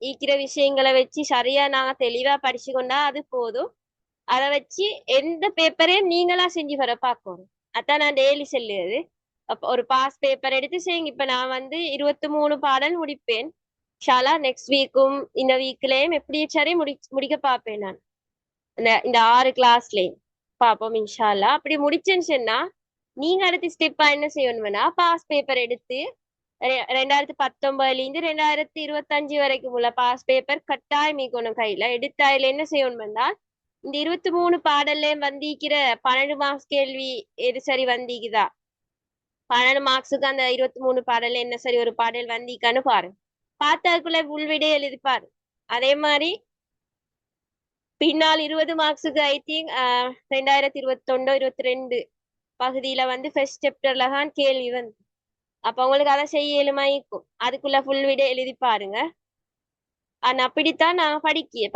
ஈக்கிற விஷயங்களை வச்சு சரியா நாங்க தெளிவா படிச்சு கொண்டா அது போதும். அதை வச்சு எந்த பேப்பரையும் நீங்களா செஞ்சு வர பார்க்கணும். அதான் நான் டெய்லி சொல்லுது. அப்போ ஒரு பாஸ் பேப்பர் எடுத்து செய்யுங்க. இப்ப நான் வந்து 23 பாடல் முடிப்பேன். ஷாலா நெக்ஸ்ட் வீக்கும் இந்த வீக்லயும் எப்படி சரி முடிக்க பார்ப்பேன் நான். இந்த 6 கிளாஸ்லயும் பார்ப்போம் இன்ஷால்லா. அப்படி முடிச்சேன்னு சொன்னா நீங்க அடுத்த ஸ்டெப்பா என்ன செய்யணும்னா பாஸ் பேப்பர் எடுத்து 2019 2025 வரைக்கும் உள்ள பாஸ் பேப்பர் கட்டாயம் மீக்கணும் கையில எடுத்தாயில என்ன செய்யணும்னா இந்த 23 பாடல்ல வந்திக்கிற 12 மார்க்ஸ் கேள்வி எது சரி வந்திக்குதா, 12 மார்க்ஸுக்கு அந்த 23 பாடல்ல என்ன சரி ஒரு பாடல் வந்திக்கான்னு பாரு. பார்த்தாக்குள்ள உள்விடே எழுதிப்பாரு. அதே மாதிரி பின்னால் 20 மார்க்ஸுக்கு ஐ திங்க் 2021 22 பகுதியில வந்து ஃபர்ஸ்ட் சாப்டர்ல தான் கேள்வி வந்து. அப்ப உங்களுக்கு அதை செய்ய எளிமைக்கும். அதுக்குள்ள ஃபுல் விட எழுதி பாருங்க. அப்படித்தான் நான்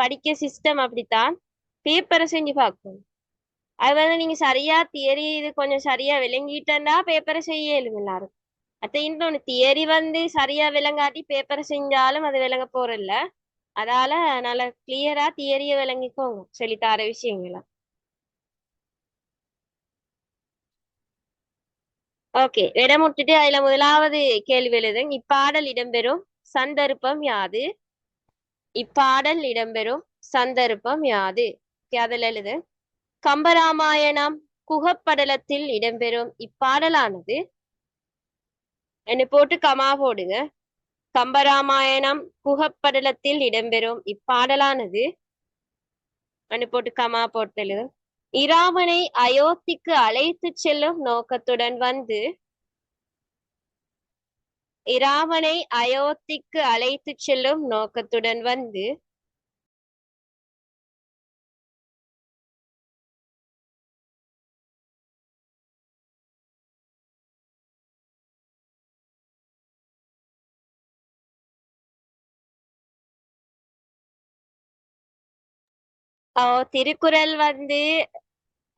படிக்க சிஸ்டம் அப்படித்தான் பேப்பரை செஞ்சு பார்க்கணும். அது வந்து நீங்க சரியா தியரி இது கொஞ்சம் சரியா விளங்கிட்டா பேப்பரை செய்ய இயலும் எல்லாரும். அத்த இன்னொன்னு தியரி வந்து சரியா விளங்காட்டி பேப்பரை செஞ்சாலும் அது விளங்க போறதில்ல. அதால நல்லா கிளியரா தியரிய விளங்கிக்கோங்க சொல்லித்தார விஷயங்கள. ஓகே, இடம் விட்டுட்டு அதுல முதலாவது கேள்வி எழுதுங்க. இப்பாடல் இடம்பெறும் சந்தர்ப்பம் யாது? இப்பாடல் இடம்பெறும் சந்தர்ப்பம் யாது? அதில் எழுது. கம்பராமாயணம் குகப்படலத்தில் இடம்பெறும் இப்பாடலானது என்ன போட்டு கமா போடுங்க. கம்பராமாயணம் குகப்படலத்தில் இடம்பெறும் இப்பாடலானது என்ன போட்டு கமா போட்டெழு. இராமனை அயோத்திக்கு அழைத்து செல்லும் நோக்கத்துடன் வந்து இராமனை அயோத்திக்கு அழைத்து செல்லும் நோக்கத்துடன் வந்து திருக்குறள் வந்து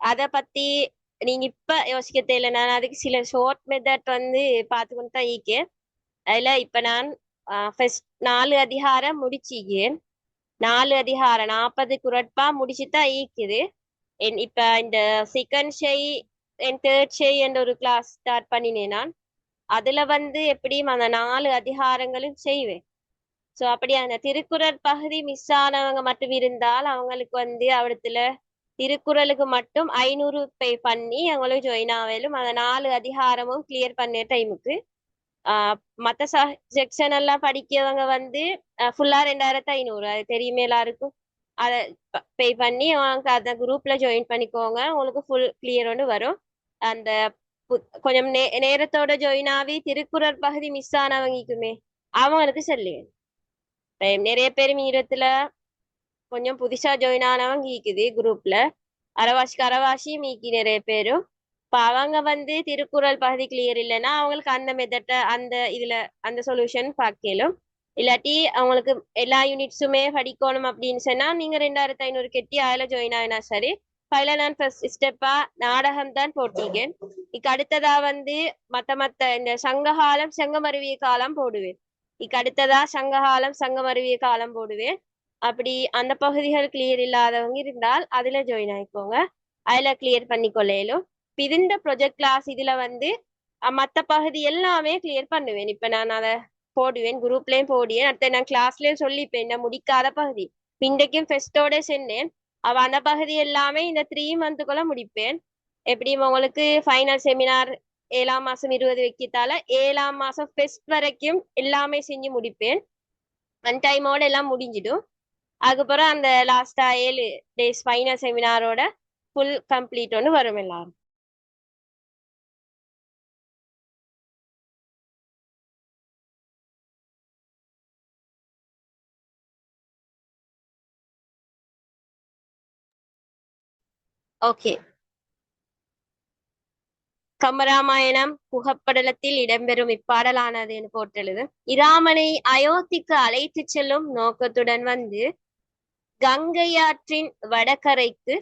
அத பத்தி நீங்க இப்ப யோசிக்க தேவையில்ல. நான் அதுக்கு சில ஷார்ட் மெத்தட் வந்து பார்த்துக்கொண்டு தான் இருக்கேன். அதுல இப்ப நான் ஃபர்ஸ்ட் 4 அதிகாரம் முடிச்சிக்கேன். 4 அதிகாரம் 40 குரட்பா முடிச்சுதான் ஈக்குது. இப்ப இந்த செகண்ட் ஷெய் அண்ட் தேர்ட் ஷெய் என்ற ஒரு கிளாஸ் ஸ்டார்ட் பண்ணினேன் நான். அதுல வந்து எப்படியும் அந்த 4 அதிகாரங்களும் செய்வேன். சோ அப்படி அந்த திருக்குறள் பகுதி மிஸ் ஆனவங்க மட்டும் இருந்தால் அவங்களுக்கு வந்து அவடத்துல திருக்குறளுக்கு மட்டும் 500 பே பண்ணி அவங்களும் ஜாயின் ஆகலும் அந்த 4 அதிகாரமும் கிளியர் பண்ண டைமுக்கு மற்ற செக்ஷன் எல்லாம் படிக்கிறவங்க வந்து ஃபுல்லா 2500 அது தெரியுமே எல்லாருக்கும். அதை பே பண்ணி அவங்க அந்த குரூப்ல ஜாயின் பண்ணிக்கோங்க. உங்களுக்கு ஃபுல் கிளியர் ஒன்று வரும். அந்த கொஞ்சம் நேரத்தோட ஜாயின் ஆகி திருக்குறள் பகுதி மிஸ் ஆனவங்களுக்குமே அவங்களுக்கு சொல்லுங்க. நிறைய பேர் மீரத்துல கொஞ்சம் புதுசா ஜாயின் ஆனவங்க ஈக்குது குரூப்ல. அரவாசி மீக்கி நிறைய பேரும். இப்ப அவங்க வந்து திருக்குறள் பகுதி கிளியர் இல்லைன்னா அவங்களுக்கு அந்த மெத்தட்ட அந்த இதுல அந்த சொல்யூஷன் பார்க்கலும். இல்லாட்டி அவங்களுக்கு எல்லா யூனிட்ஸுமே படிக்கணும் அப்படின்னு சொன்னா நீங்க 2500 கெட்டி அதுல ஜாயின் ஆகினா சரி. பயில நான் ஃபர்ஸ்ட் ஸ்டெப்பா நாடகம் தான் போட்டிருக்கேன். இதுக்கு அடுத்ததா வந்து மத்த இந்த சங்ககாலம் சங்கமருவிய காலம் போடுவேன். இதுக்கு அடுத்ததா சங்ககாலம் சங்கமருவிய காலம் போடுவேன். அப்படி அந்த பகுதிகள் கிளியர் இல்லாதவங்க இருந்தால் அதுல ஜாயின் ஆயிக்கோங்க. அதுல கிளியர் பண்ணிக்கொள்ளையிலும். இந்த ப்ரொஜெக்ட் கிளாஸ் இதுல வந்து மத்த பகுதி எல்லாமே கிளியர் பண்ணுவேன். இப்ப நான் அதை போடுவேன், குரூப்லயும் போடுவேன். அடுத்த நான் கிளாஸ்லயும் சொல்லிப்பேன் என்ன முடிக்காத பகுதி. இன்றைக்கும் ஃபெஸ்டோட சென்னேன். அந்த பகுதி எல்லாமே இந்த 3 மந்த்துக்குள்ள முடிப்பேன். எப்படியும் உங்களுக்கு ஃபைனல் செமினார் 7ஆம் மாசம் 20 வைக்கத்தால 7ஆம் மாசம் ஃபெஸ்ட் வரைக்கும் எல்லாமே செஞ்சு முடிப்பேன். அன் டைமோட எல்லாம் முடிஞ்சிடும். அதுக்கப்புறம் அந்த லாஸ்டா 7 டேஸ் ஃபைனல் செமினாரோட ஃபுல் கம்ப்ளீட் ஒன்று வரும் எல்லாரும். ஓகே, கம்பராமாயணம் குகப்படலத்தில் இடம்பெறும் இப்பாடலானது என்று போட்டெழுது. இராமனை அயோத்திக்கு அழைத்து செல்லும் நோக்கத்துடன் வந்து கங்கையாற்றின் வடகரைக்கு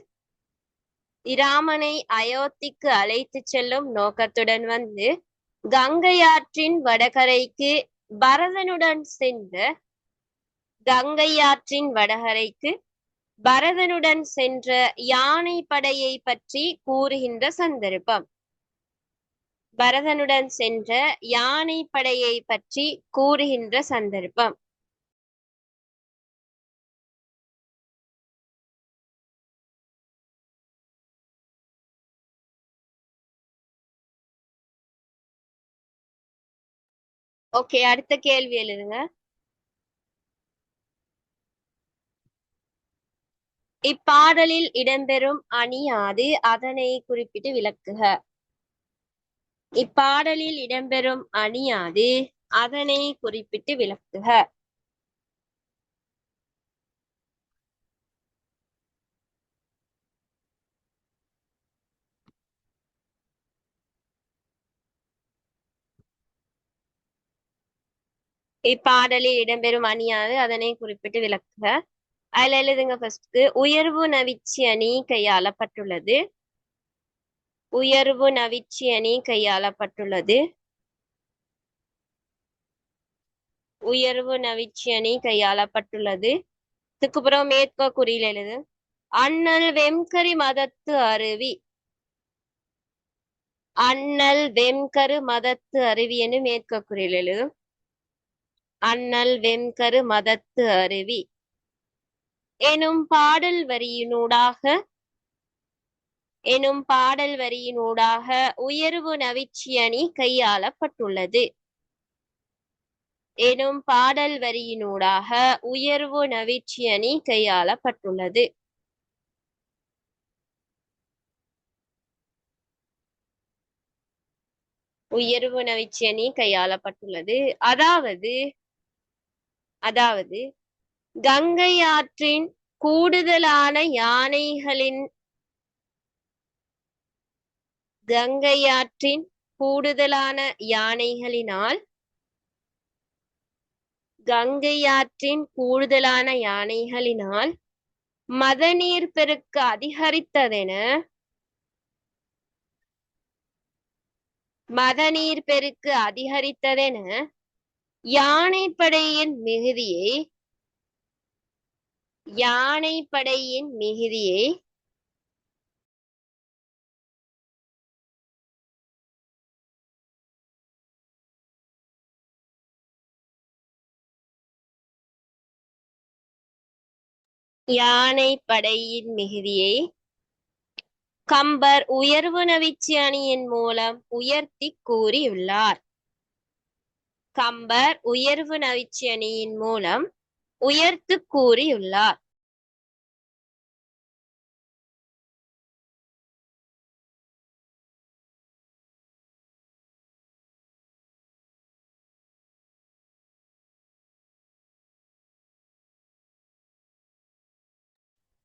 இராமனை அயோத்திக்கு அழைத்து செல்லும் நோக்கத்துடன் வந்து கங்கையாற்றின் வடகரைக்கு பரதனுடன் சென்ற கங்கையாற்றின் வடகரைக்கு பரதனுடன் சென்ற யானை படையை பற்றி கூறுகின்ற சந்தர்ப்பம். பரதனுடன் சென்ற யானை படையை பற்றி கூறுகின்ற சந்தர்ப்பம். ஓகே, அடுத்த கேள்வி எழுதுங்க. இப்பாடலில் இடம்பெறும் அணி யாது? அதனை குறிப்பிட்டு விளக்குக. இப்பாடலில் இடம்பெறும் அணி யாது? அதனை குறிப்பிட்டு விளக்குக. இப்பாடலில் இடம்பெறும் அணியாது அதனை குறிப்பிட்டு விளக்குக. அதுல எழுதுங்க. ஃபர்ஸ்ட்க்கு உயர்வு நவிச்சி அணி கையாளப்பட்டுள்ளது. உயர்வு நவிச்சி அணி கையாளப்பட்டுள்ளது. உயர்வு நவிச்சி அணி கையாளப்பட்டுள்ளது. இதுக்குப்புறம் மேற்கோ குறியில் எழுது. அண்ணல் வெம்கரி மதத்து அருவி. அண்ணல் வெம்கரு மதத்து அருவி என்று மேற்கோ குறியில் எழுது. அண்ணல் வெம்கரு மதத்து அருவி எனும் பாடல் வரியினூடாக உயர்வு நவிச்சி அணி கையாளப்பட்டுள்ளது. எனும் பாடல் வரியினூடாக உயர்வு நவிச்சி அணி கையாளப்பட்டுள்ளது. உயர்வு நவிச்சி அணி கையாளப்பட்டுள்ளது. அதாவது கங்கை ஆற்றின் கூடுதலான யானைகளினால் மதநீர் பெருக்கு அதிகரித்ததென யானைப்படையின் மிகுதியை கம்பர் உயர்வு நவிச்சி அணியின் மூலம் உயர்த்தி கூறியுள்ளார்.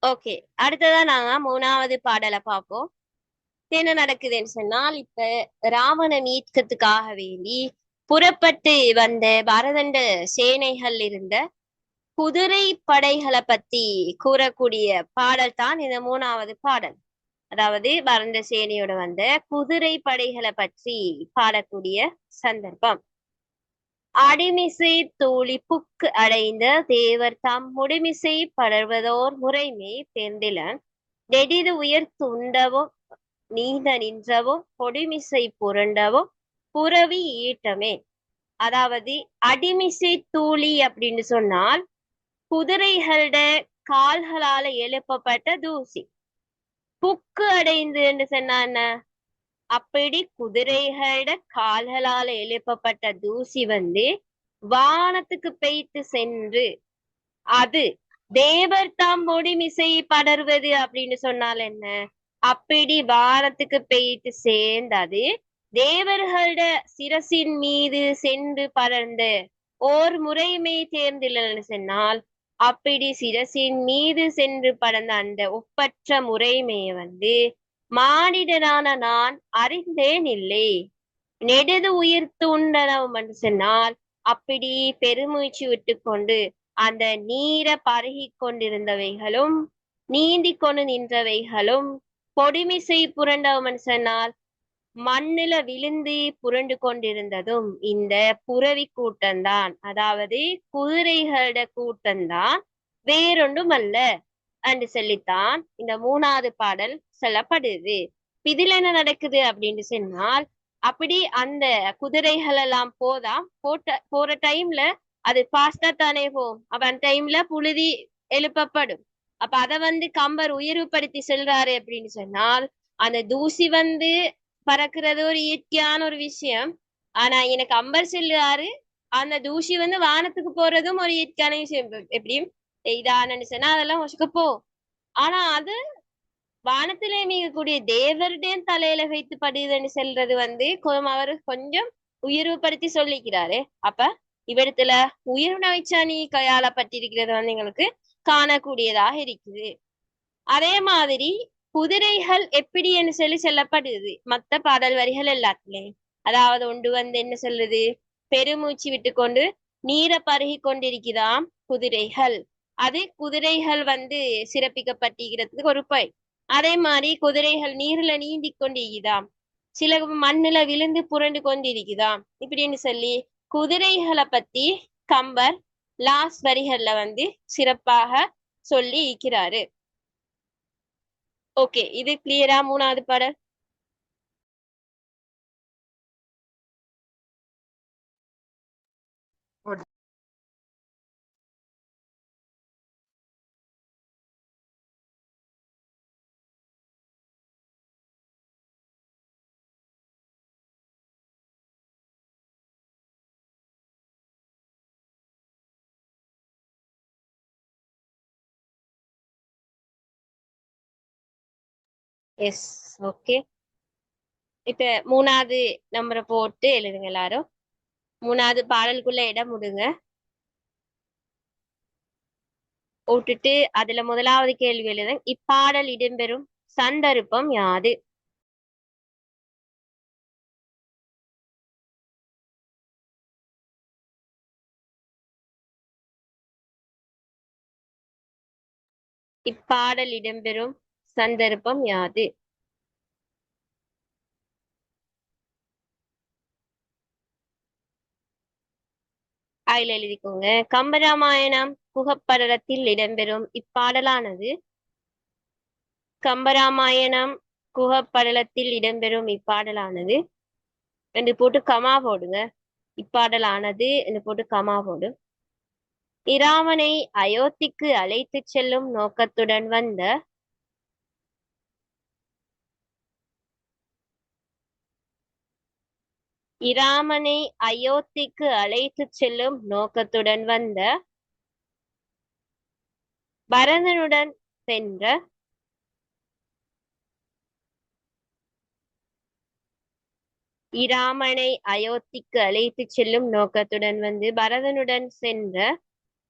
ஓகே, அடுத்ததா நாங்க 3வது பாடலை பார்ப்போம். என்ன நடக்குதுன்னு சொன்னால், இப்ப ராவண மீட்கத்துக்காக வேண்டி புறப்பட்டு வந்த பரதண்ட சேனைகள் இருந்த குதிரை படைகளை பத்தி கூறக்கூடிய பாடல் தான் இந்த 3வது பாடல். அதாவது பரத சேனையோட வந்த குதிரை படைகளை பற்றி பாடக்கூடிய சந்தர்ப்பம். அடிமிசை தூளி புக்கு அடைந்த தேவர் தாம் முடிமிசை படர்வதோர் முறைமை தேர்ந்திலன் நெடிது உயர்த்துண்டவும் நீந்த நின்றவும் பொடிமிசை புரண்டவும் புறவி ஈட்டமே. அதாவது அடிமிசை தூளி அப்படின்னு சொன்னால் குதிரைகளோட கால்களால எழுப்பப்பட்ட தூசி. புக்கு அடைந்துன்னு சொன்னா என்ன? அப்படி குதிரைகளோட கால்களால எழுப்பப்பட்ட தூசி வானத்துக்கு பெய்த்து சென்று அது தேவர் தாம் முடிமிசை படர்வது அப்படின்னு சொன்னால் என்ன? அப்படி வானத்துக்கு பெய்த்து சேர்ந்தது தேவர்களோட சிரசின் மீது சென்று படர்ந்த ஓர் முறைமை தேர்ந்திலன்னு சொன்னால், அப்படி சிரசின் மீது சென்று படர்ந்த அந்த ஒப்பற்ற முறைமையை மானிடனான நான் அறிந்தேன் இல்லை. நெடுது உயிர்த்து உண்டனவும் என்று சொன்னால், அப்படி பெருமூச்சு விட்டு கொண்டு அந்த நீரை பருகி கொண்டிருந்தவைகளும் நீந்தி கொண்டு நின்றவைகளும் பொடிமிசை புரண்டவும் என்று சொன்னால் மண்ணில விழுந்து புரண்டு கொண்டிருந்ததும் இந்த புறவி கூட்டம்தான். அதாவது குதிரைகளோட கூட்டம்தான், வேறொன்றும் அல்ல என்று சொல்லித்தான் இந்த 3வது பாடல் சொல்லப்படுது. இதுல என்ன நடக்குது அப்படின்னு சொன்னால், அப்படி அந்த குதிரைகள் எல்லாம் போற டைம்ல அது ஃபாஸ்டா தானே போகும். அப்ப அந்த டைம்ல புழுதி எழுப்பப்படும். அப்ப அத கம்பர் உயர்வுபடுத்தி செல்றாரு அப்படின்னு சொன்னால், அந்த தூசி பறக்கிறது ஒரு இயற்கையான ஒரு விஷயம். ஆனா எனக்கு கம்பர் செல்றாரு அந்த தூசி வானத்துக்கு போறதும் ஒரு இயற்கையான விஷயம். எப்படியும் இதானு சொன்னா அதெல்லாம் ஒசுக்கப்போ. ஆனா அது வானத்திலே மிகக்கூடிய தேவருடைய தலையில வைத்து படுதுன்னு செல்றது அவர் கொஞ்சம் உயர்வுபடுத்தி சொல்லிக்கிறாரு. அப்ப இவ்விடத்துல உயர்வு நவிச்சாணி கையாளப்பட்டிருக்கிறது எங்களுக்கு காணக்கூடியதாக இருக்குது. அதே மாதிரி குதிரைகள் எப்படி என்று சொல்லப்படுது மத்த பாடல் வரிகள் எல்லாத்துலயும். அதாவது ஒன்று என்ன சொல்லுது? பெருமூச்சு விட்டு கொண்டு நீரை பருகி கொண்டிருக்கிறாம் குதிரைகள். அது குதிரைகள் சிறப்பிக்கப்பட்டிருக்கிறதுக்கு ஒரு அதே மாதிரி குதிரைகள் நீர்ல நீந்தி கொண்டிருக்குதாம், சில மண்ணுல விழுந்து புரண்டு கொண்டிருக்குதாம். இப்படின்னு சொல்லி குதிரைகளை பத்தி கம்பர் லாஸ்ட் வரிகள்ல வந்து சிறப்பாக சொல்லி இருக்கிறாரு. ஓகே, இது கிளியரா? மூணாவது பாடல். Yes, okay. இப்ப மூணாவது நம்பரை போட்டு எழுதுங்க எல்லாரும். மூணாவது பாடலுக்குள்ள இடம் விடுங்க. விட்டுட்டு அதுல முதலாவது கேள்வி எழுதுங்க. இப்பாடல் இடம்பெறும் சந்தர்ப்பம் யாது? இப்பாடல் இடம்பெறும் சந்தர்ப்பம் யாது? அதுல எழுதிக்கோங்க. கம்பராமாயணம் குகப்படலத்தில் இடம்பெறும் இப்பாடலானது கம்பராமாயணம் குகப்படலத்தில் இடம்பெறும் இப்பாடலானது என்று போட்டு கமா போடுங்க. இப்பாடலானது என்று போட்டு கமா போடு. இராமனை அயோத்திக்கு அழைத்து செல்லும் நோக்கத்துடன் வந்த இராமனை அயோத்திக்கு அழைத்து செல்லும் நோக்கத்துடன் வந்த பரதனுடன் சென்ற இராமனை அயோத்திக்கு அழைத்து செல்லும் நோக்கத்துடன் வந்து பரதனுடன் சென்ற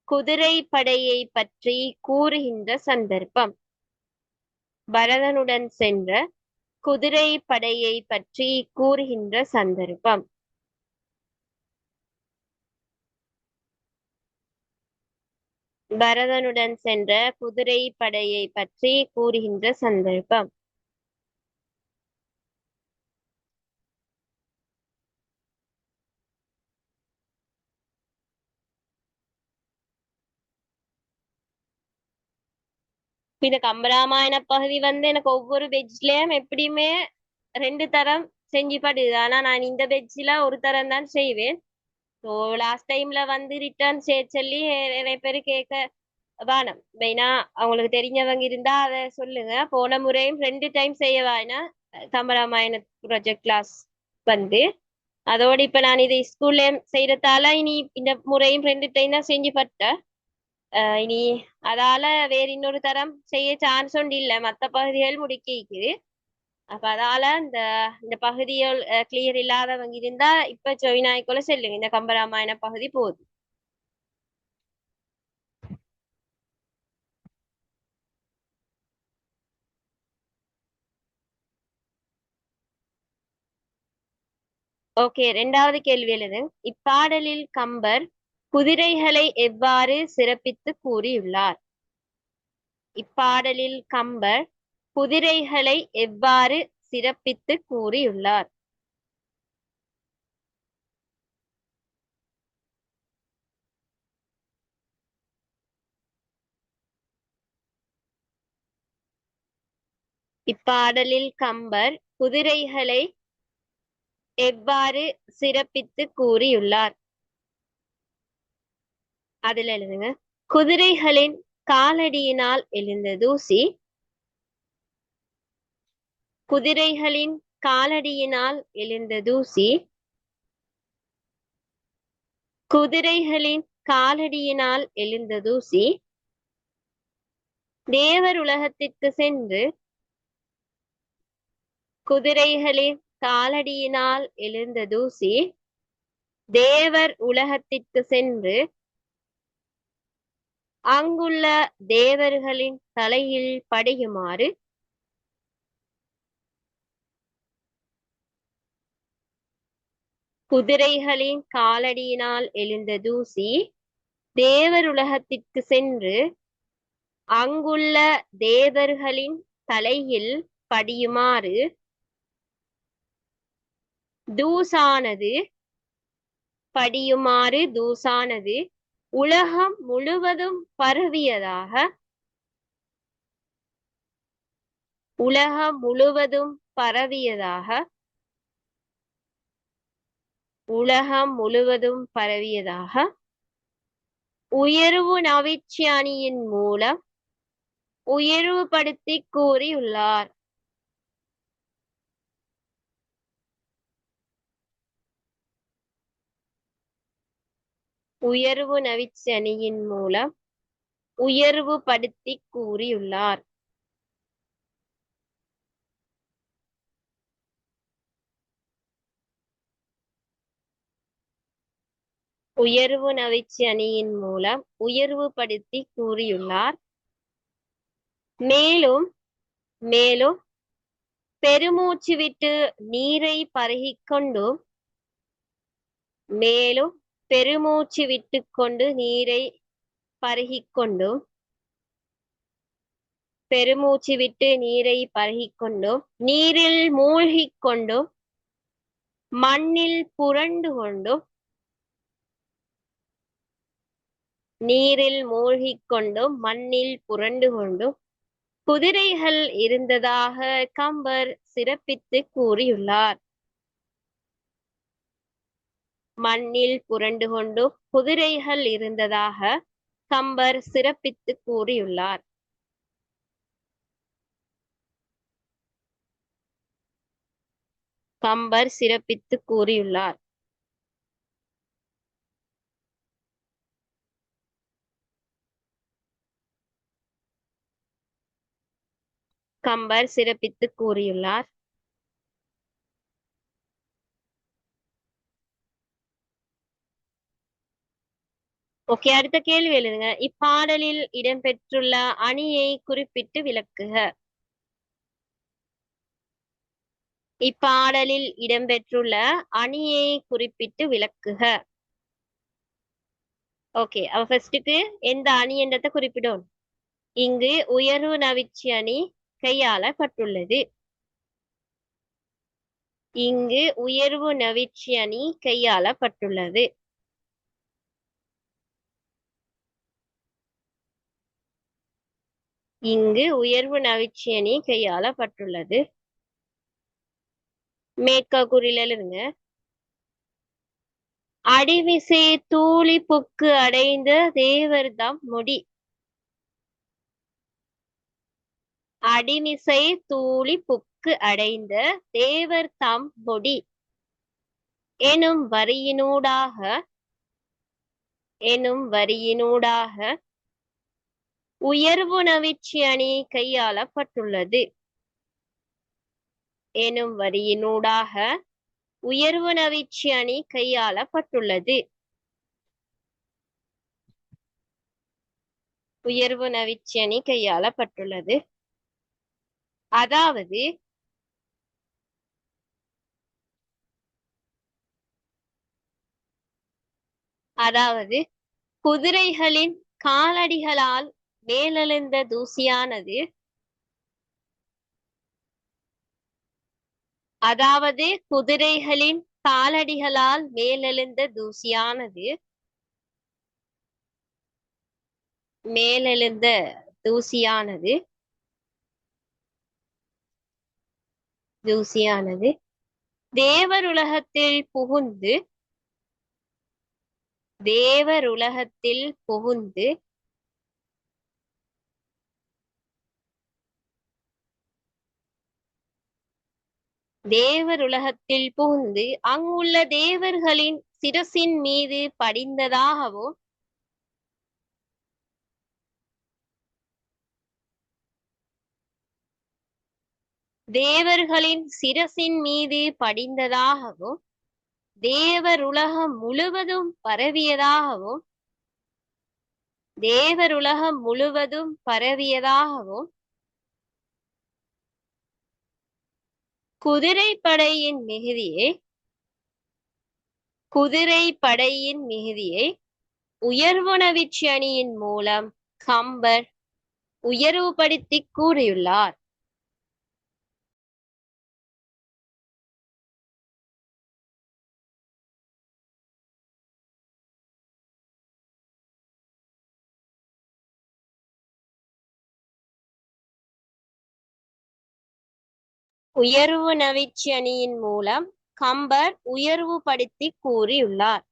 குதிரை படையை பற்றி கூறுகின்ற சந்தர்ப்பம். பரதனுடன் சென்ற குதிரை படையை பற்றி கூறுகின்ற சந்தர்ப்பம். பரதனுடன் சென்ற குதிரை படையை பற்றி கூறுகின்ற சந்தர்ப்பம். இந்த கம்பராமாயண பகுதி வந்து எனக்கு ஒவ்வொரு பெஜ்லயும் எப்படியுமே 2 தரம் செஞ்சு படுது. ஆனா நான் இந்த பெஜ்ல ஒரு தரம் தான் செய்வேன். ஸோ லாஸ்ட் டைம்ல வந்து ரிட்டர்ன் செய்ய சொல்லி நிறைய பேர் கேட்க வேணும். மெயினா அவங்களுக்கு தெரிஞ்சவங்க இருந்தா அதை சொல்லுங்க. போன முறையும் 2 டைம் செய்ய வேணாம் கம்பராமாயண ப்ராஜெக்ட் கிளாஸ் வந்து. அதோட இப்ப நான் இதை ஸ்கூல்ல செய்யறதால இனி இந்த முறையும் 2 டைம் தான் செஞ்சு பட்டேன். இனி அதால வேற இன்னொரு தரம் செய்ய சான்ஸ் ஒன்று இல்லை, மற்ற பகுதிகள் முடிக்கிக்குது. அப்ப அதால இந்த இந்த பகுதிகள் கிளியர் இல்லாதவங்க இருந்தா இப்ப ஜாயின் ஆயிக்கொள்ள செல்லுங்க. இந்த கம்பராமாயண பகுதி போகுது. ஓகே, 2வது கேள்வி எழுது. இப்பாடலில் கம்பர் குதிரைகளை எவ்வாறு சிறப்பித்து கூறியுள்ளார்? இப்பாடலில் கம்பர் குதிரைகளை எவ்வாறு சிறப்பித்து கூறியுள்ளார்? இப்பாடலில் கம்பர் குதிரைகளை எவ்வாறு சிறப்பித்து கூறியுள்ளார்? அதுல எழுதுங்க. குதிரைகளின் காலடியினால் எழுந்த தூசி குதிரைகளின் காலடியினால் எழுந்த தூசி குதிரைகளின் காலடியினால் எழுந்த தூசி தேவர் உலகத்திற்கு சென்று குதிரைகளின் காலடியினால் எழுந்த தூசி தேவர் உலகத்திற்கு சென்று அங்குள்ள தேவர்களின் தலையில் படியுமாறு குதிரைகளின் காலடியினால் எழுந்த தூசி தேவர் உலகத்திற்கு சென்று அங்குள்ள தேவர்களின் தலையில் படியுமாறு தூசானது உலகம் முழுவதும் பரவியதாக உயர்வு நவிற்சி அணியின் மூலம் உயர்வுபடுத்தி கூறியுள்ளார். உயர்வு நவிற்சி அணியின் மூலம் உயர்வுபடுத்தி கூறியுள்ளார். உயர்வு நவிற்சி அணியின் மூலம் உயர்வுபடுத்தி கூறியுள்ளார். மேலும் மேலும் பெருமூச்சு விட்டு நீரை பருகிக் கொண்டும் நீரில் மூழ்கிக் கொண்டும் மண்ணில் புரண்டு கொண்டும் குதிரைகள் இருந்ததாக கம்பர் சிறப்பித்து கூறியுள்ளார். மண்ணில் புரண்டு கொண்டும் குதிரைகள் இருந்ததாக கம்பர் சிறப்பித்து கூறியுள்ளார். ஓகே, அடுத்த கேள்வி எழுதுங்க. இப்பாடலில் இடம்பெற்றுள்ள அணியை குறிப்பிட்டு விளக்குக. ஓகே, அவ ஃபர்ஸ்டுக்கு எந்த அணி என்றதை குறிப்பிடும். இங்கு உயர்வு நவிற்சி அணி கையாளப்பட்டுள்ளது. மேற்கூறில் எழுதுங்க. அடிமிசை தூளி புக்கு அடைந்த தேவர்தம் முடி. அடிமிசை தூளி புக்கு அடைந்த தேவர்தம் முடி எனும் வரியினூடாக உயர்வு நவிற்சி அணி கையாளப்பட்டுள்ளது. அதாவது குதிரைகளின் காலடிகளால் மேலெழுந்த தூசியானது தேவருலகத்தில் புகுந்து அங்குள்ள தேவர்களின் சிரசின் மீது படிந்ததாகவும் தேவருலகம் முழுவதும் பரவியதாகவும் குதிரைப்படையின் மிகுதியை உயர்வு நவிற்சி அணியின் மூலம் கம்பர் உயர்வுபடுத்தி கூறியுள்ளார். உயர்வு நவிச்சணியின் மூலம் கம்பர் உயர்வுபடுத்தி கூறியுள்ளார்.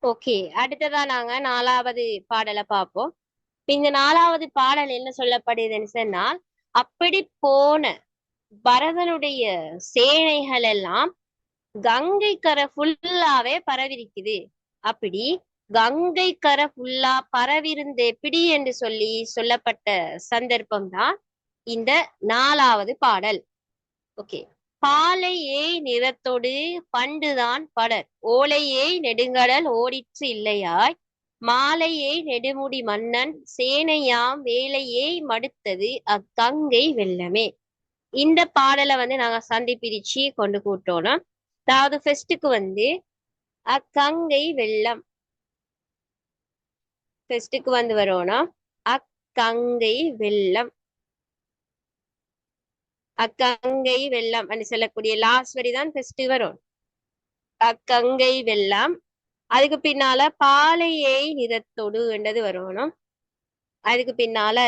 ஓகே, அடுத்ததா நாங்க 4வது பாடலை பார்ப்போம். இந்த 4வது பாடல் என்ன சொல்லப்படுதுன்னு சொன்னால், அப்படி போன பரதனுடைய சேனைகள் எல்லாம் கங்கை கரை ஃபுல்லாவே பரவிருக்குது. அப்படி கங்கை கரை ஃபுல்லா பரவிருந்து எப்படி என்று சொல்லப்பட்ட சந்தர்ப்பம் தான் இந்த 4வது பாடல். ஓகே. பாலையே நிறத்தொடு பண்டுதான் படர் ஓலையே நெடுங்கடல் ஓடிற்று இல்லையாய் மாலையே நெடுமுடி மன்னன் சேனையாம் வேலையே மடுத்தது அக்கங்கை வெள்ளமே. இந்த பாடலை நாங்க சந்தி பிரிச்சு கொண்டு கூட்டோம். அதாவது ஃபெஸ்டுக்கு அக்கங்கை வெள்ளம் ஃபெஸ்டுக்கு வரோம்னா அக்கங்கை வெள்ளம் அக்கங்கை வெள்ளம் என்று சொல்லக்கூடிய லாஸ்ட் வரி தான் ஃபெஸ்ட் வரும். அக்கங்கை வெள்ளம், அதுக்கு பின்னால பாலையை நிறத்தொடு என்றது வரணும். அதுக்கு பின்னால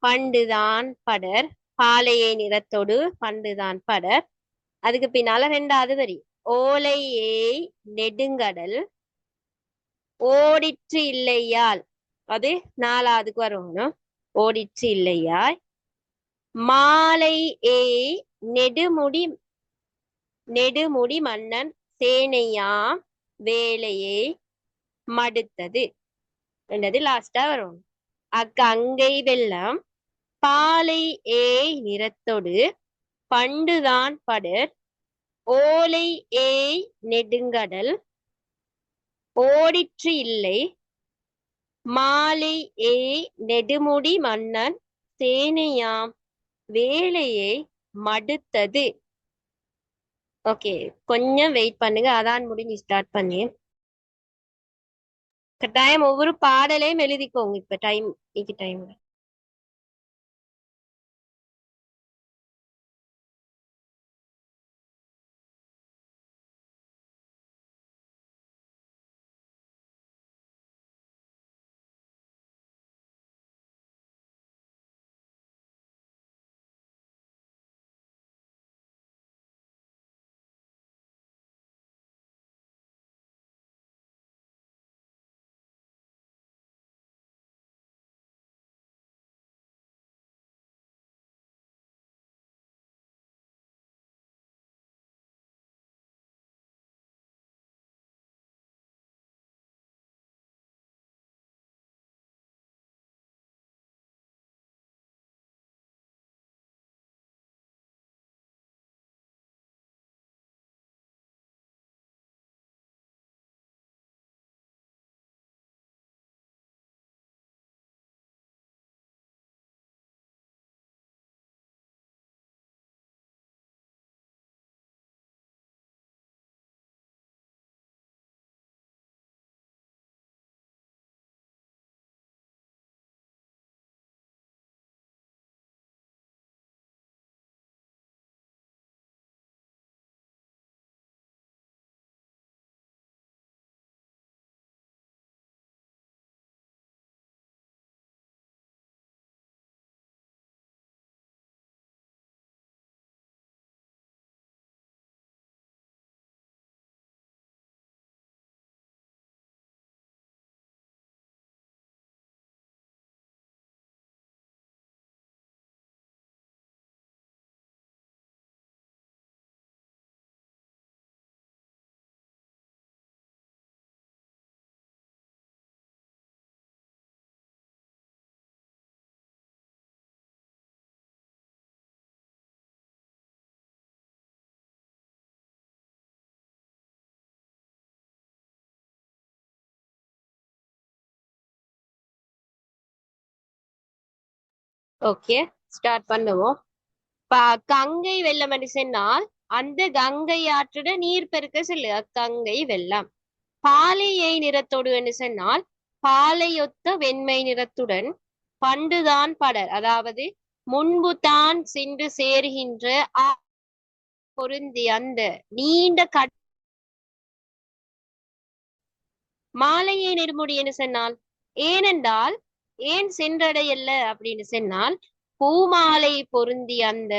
பண்டுதான் படர், பாலையை நிறத்தொடு பண்டுதான் படர். அதுக்கு பின்னால 2வது வரி ஓலையை நெடுங்கடல் ஓடிற்று இல்லையால், அது 4வதுக்கு வரணும். ஓடிற்று இல்லையாய் மாலை ஏய் நெடுமுடி மன்னன் சேனையாம் வேலையை மடுத்தது என்றது லாஸ்டா வரும். அக்கங்கை வெள்ளம் பாலை ஏய் நிறத்தொடு பண்டுதான் படர் ஓலை ஏய் நெடுங்கடல் ஓடிற்று இல்லை மாலை ஏய் நெடுமுடி மன்னன் சேனையாம் வேலையை மடுத்தது. ஓகே, கொஞ்சம் வெயிட் பண்ணுங்க, அதான் முடிஞ்சு ஸ்டார்ட் பண்ணி. கட்டாயம் ஒவ்வொரு பாடலையும் எழுதிக்கோங்க. இப்ப டைம் ஓகே, ஸ்டார்ட் பண்ணுவோம். கங்கை வெள்ளம் என்று சொன்னால் அந்த கங்கை ஆற்றோட நீர் பெருக்க சொல்லு கங்கை வெள்ளம். பாலையை நிறத்தோடு என்று சொன்னால் பாலையொத்த வெண்மை நிறத்துடன் பண்டுதான் படர், அதாவது முன்பு தான் சென்று சேருகின்ற பொருந்தி அந்த நீண்ட மாலையை நெடுமுடி என்று சொன்னால் ஏனென்றால் ஏன் சென்றடையல்ல அப்படின்னு சொன்னால் பூமாலை பொருந்தி அந்த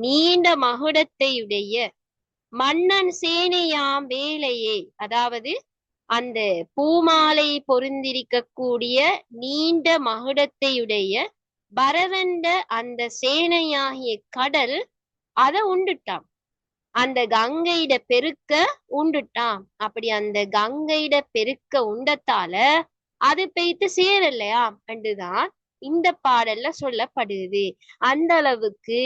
நீண்ட மகுடத்தையுடைய மன்னன் சேனையாம் வேலையை, அதாவது அந்த பூமாலை பொருந்திருக்கக்கூடிய நீண்ட மகுடத்தையுடைய பரதண்ட அந்த சேனையாகிய கடல் அதை உண்டுட்டான், அந்த கங்கையிட பெருக்க உண்டுட்டான். அப்படி அந்த கங்கையிட பெருக்க உண்டத்தால அது பெய்த்து சேரலையா என்றுதான் இந்த பாடல்ல சொல்லப்படுது. அந்த அளவுக்கு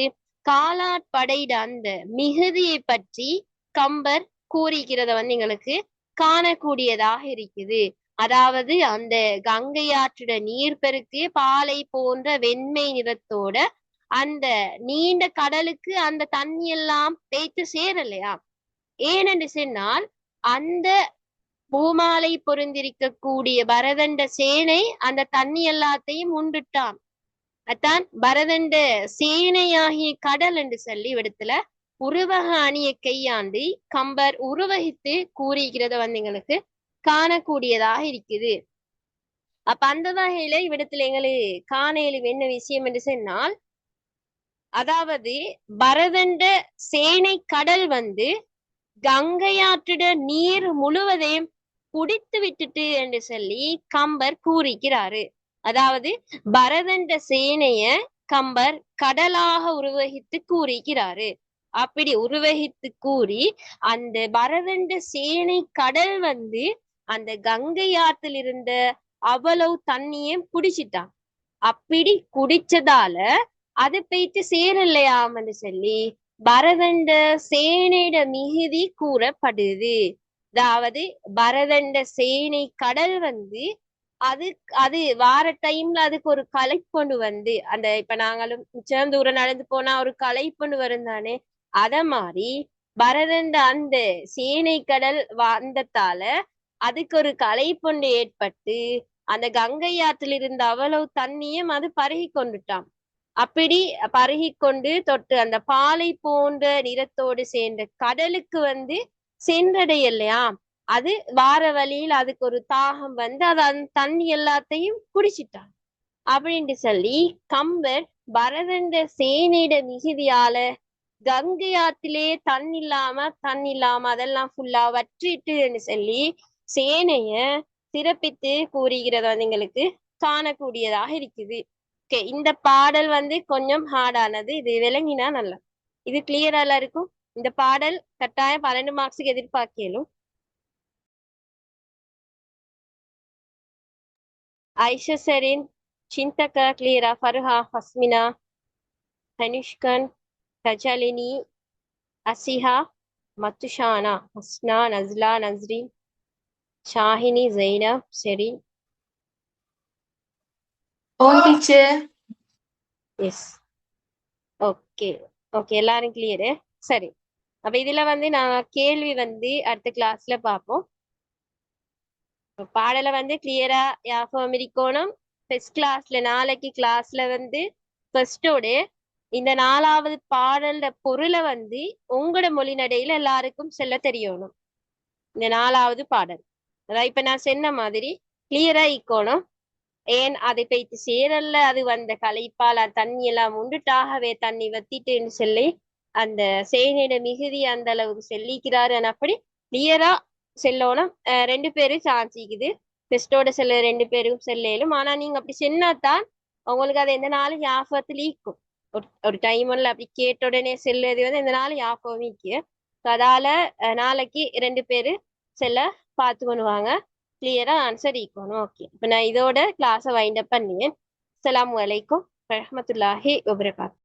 காலாட்படையிட அந்த மிகுதியை பற்றி கம்பர் கூறிக்கிறத எங்களுக்கு காணக்கூடியதாக இருக்குது. அதாவது அந்த கங்கை ஆற்றுட நீர் பெருக்கு பாலை போன்ற வெண்மை நிறத்தோட அந்த நீண்ட கடலுக்கு அந்த தண்ணி எல்லாம் பேய்த்து சேரலையா, ஏனென்று சொன்னால் அந்த பூமாலை பொருந்திருக்கக்கூடிய பரதண்ட சேனை அந்த தண்ணி எல்லாத்தையும் உண்டுட்டான். அதான் பரதண்ட சேனையாகிய கடல் என்று சொல்லி இடத்துல உருவக அணியை கையாண்டு கம்பர் உருவகித்து கூறுகிறத எங்களுக்கு காணக்கூடியதாக இருக்குது. அப்ப அந்த வகையில இவ்விடத்துல எங்களுக்கு காணையில என்ன விஷயம் என்று சொன்னால், அதாவது பரதண்ட சேனை கடல் கங்கையாற்றிட நீர் முழுவதையும் குடித்து விட்டுட்டு என்று சொல்லி கம்பர் கூறுகிறாரு. அதாவது பரதண்ட சேனைய கம்பர் கடலாக உருவகித்து கூறுகிறாரு. அப்படி உருவகித்து கூறி அந்த பரதண்ட சேனை கடல் அந்த கங்கை ஆற்றில் இருந்த அவ்வளவு தண்ணியும் குடிச்சிட்டான். அப்படி குடிச்சதால அது போயிட்டு சேரலையாமன்னு சொல்லி பரதண்ட சேனையிட மிகுதி கூறப்படுது. அதாவது பரதண்ட சேனை கடல் அது வார டைம்ல அதுக்கு ஒரு களைப்பொண்டு அந்த இப்ப நாங்களும் மிச்சம் தூரம் நடந்து போனா ஒரு களைப்பொண்டு வரும் தானே, அத மாதிரி பரதண்ட அந்த சேனை கடல் வந்ததால அதுக்கு ஒரு களைப்பொண்டு ஏற்பட்டு அந்த கங்கை ஆற்றில் இருந்த அவ்வளவு தண்ணியும் அது பருகி கொண்டுட்டான். அப்படி பருகி கொண்டு தொட்டு அந்த பாலை போன்ற நிறத்தோடு சேர்ந்த கடலுக்கு சென்றடையலையா, அது வார வழியில் அதுக்கு ஒரு தாகம் அது அந்த தண்ணி எல்லாத்தையும் குடிச்சிட்டான். அப்படின்ட்டு சொல்லி கம்பர் பரதண்ட சேனையிட மிகுதியால கங்கை ஆற்றிலே தண்ணி இல்லாம அதெல்லாம் ஃபுல்லா வற்றிட்டுன்னு சொல்லி சேனைய சிறப்பித்து கூறுகிறது எங்களுக்கு காணக்கூடியதாக இருக்குது. ஓகே, இந்த பாடல் கொஞ்சம் ஹார்டானது, இது விளங்கினா நல்லா, இது கிளியரா இருக்கும். இந்த பாடல் கட்டாயம் 12 மார்க்ஸுக்கு எதிர்பார்க்கலும். ஐஷா செரின், சிந்தகா, கிளியரா, Farha, Hasmina, Thanishkan, Thajalini, Asiha, Mathushana, Hasna, Nasla, Nasreen, Shahini, Zainab, Cherin. Yes, okay okay, எல்லாரும் கிளியரு. சரி, அப்ப இதுல நான் கேள்வி அடுத்த கிளாஸ்ல பார்ப்போம். பாடலை கிளியரா ஞாபகம் இருக்கணும். ஃபர்ஸ்ட் கிளாஸ்ல நாளைக்கு கிளாஸ்ல ஃபர்ஸ்டோட இந்த 4வது பாடல்ல பொருளை உங்களோட மொழி நடையில எல்லாருக்கும் சொல்ல தெரியணும். இந்த 4வது பாடல் அதான் இப்ப நான் சொன்ன மாதிரி கிளியரா இருக்கணும். ஏன் அதை போய்த்து சேரல்ல, அது களைப்பால் தண்ணி எல்லாம் உண்டுட்டாகவே தண்ணி வத்திட்டுன்னு சொல்லி அந்த சேனையிட மிகுதி அந்த அளவுக்கு செல்லிக்கிறாரு. அப்படி கிளியரா செல்லணும். 2 பேரும் சான்ஸ் இருக்குது, பெஸ்டோட செல்ல 2 பேரும் செல்லும். ஆனா நீங்க அப்படி சென்னாதான் உங்களுக்கு அது எந்த நாளும் ஞாபகத்துல ஈக்கும். ஒரு டைம் ஒன்ல அப்படி கேட்ட உடனே செல்லுறது எந்த நாளும் ஞாபகம் ஈக்கு. அதால நாளைக்கு 2 பேரு செல்ல பார்த்து கொண்டு வாங்க, கிளியரா ஆன்சர் ஈக்கணும். ஓகே, இப்ப நான் இதோட கிளாஸை வைண்ட் அப் பண்ணியேன். அஸ்ஸலாமு அலைக்கும் வரஹ்மத்துல்லாஹி வபரகாத்துஹு.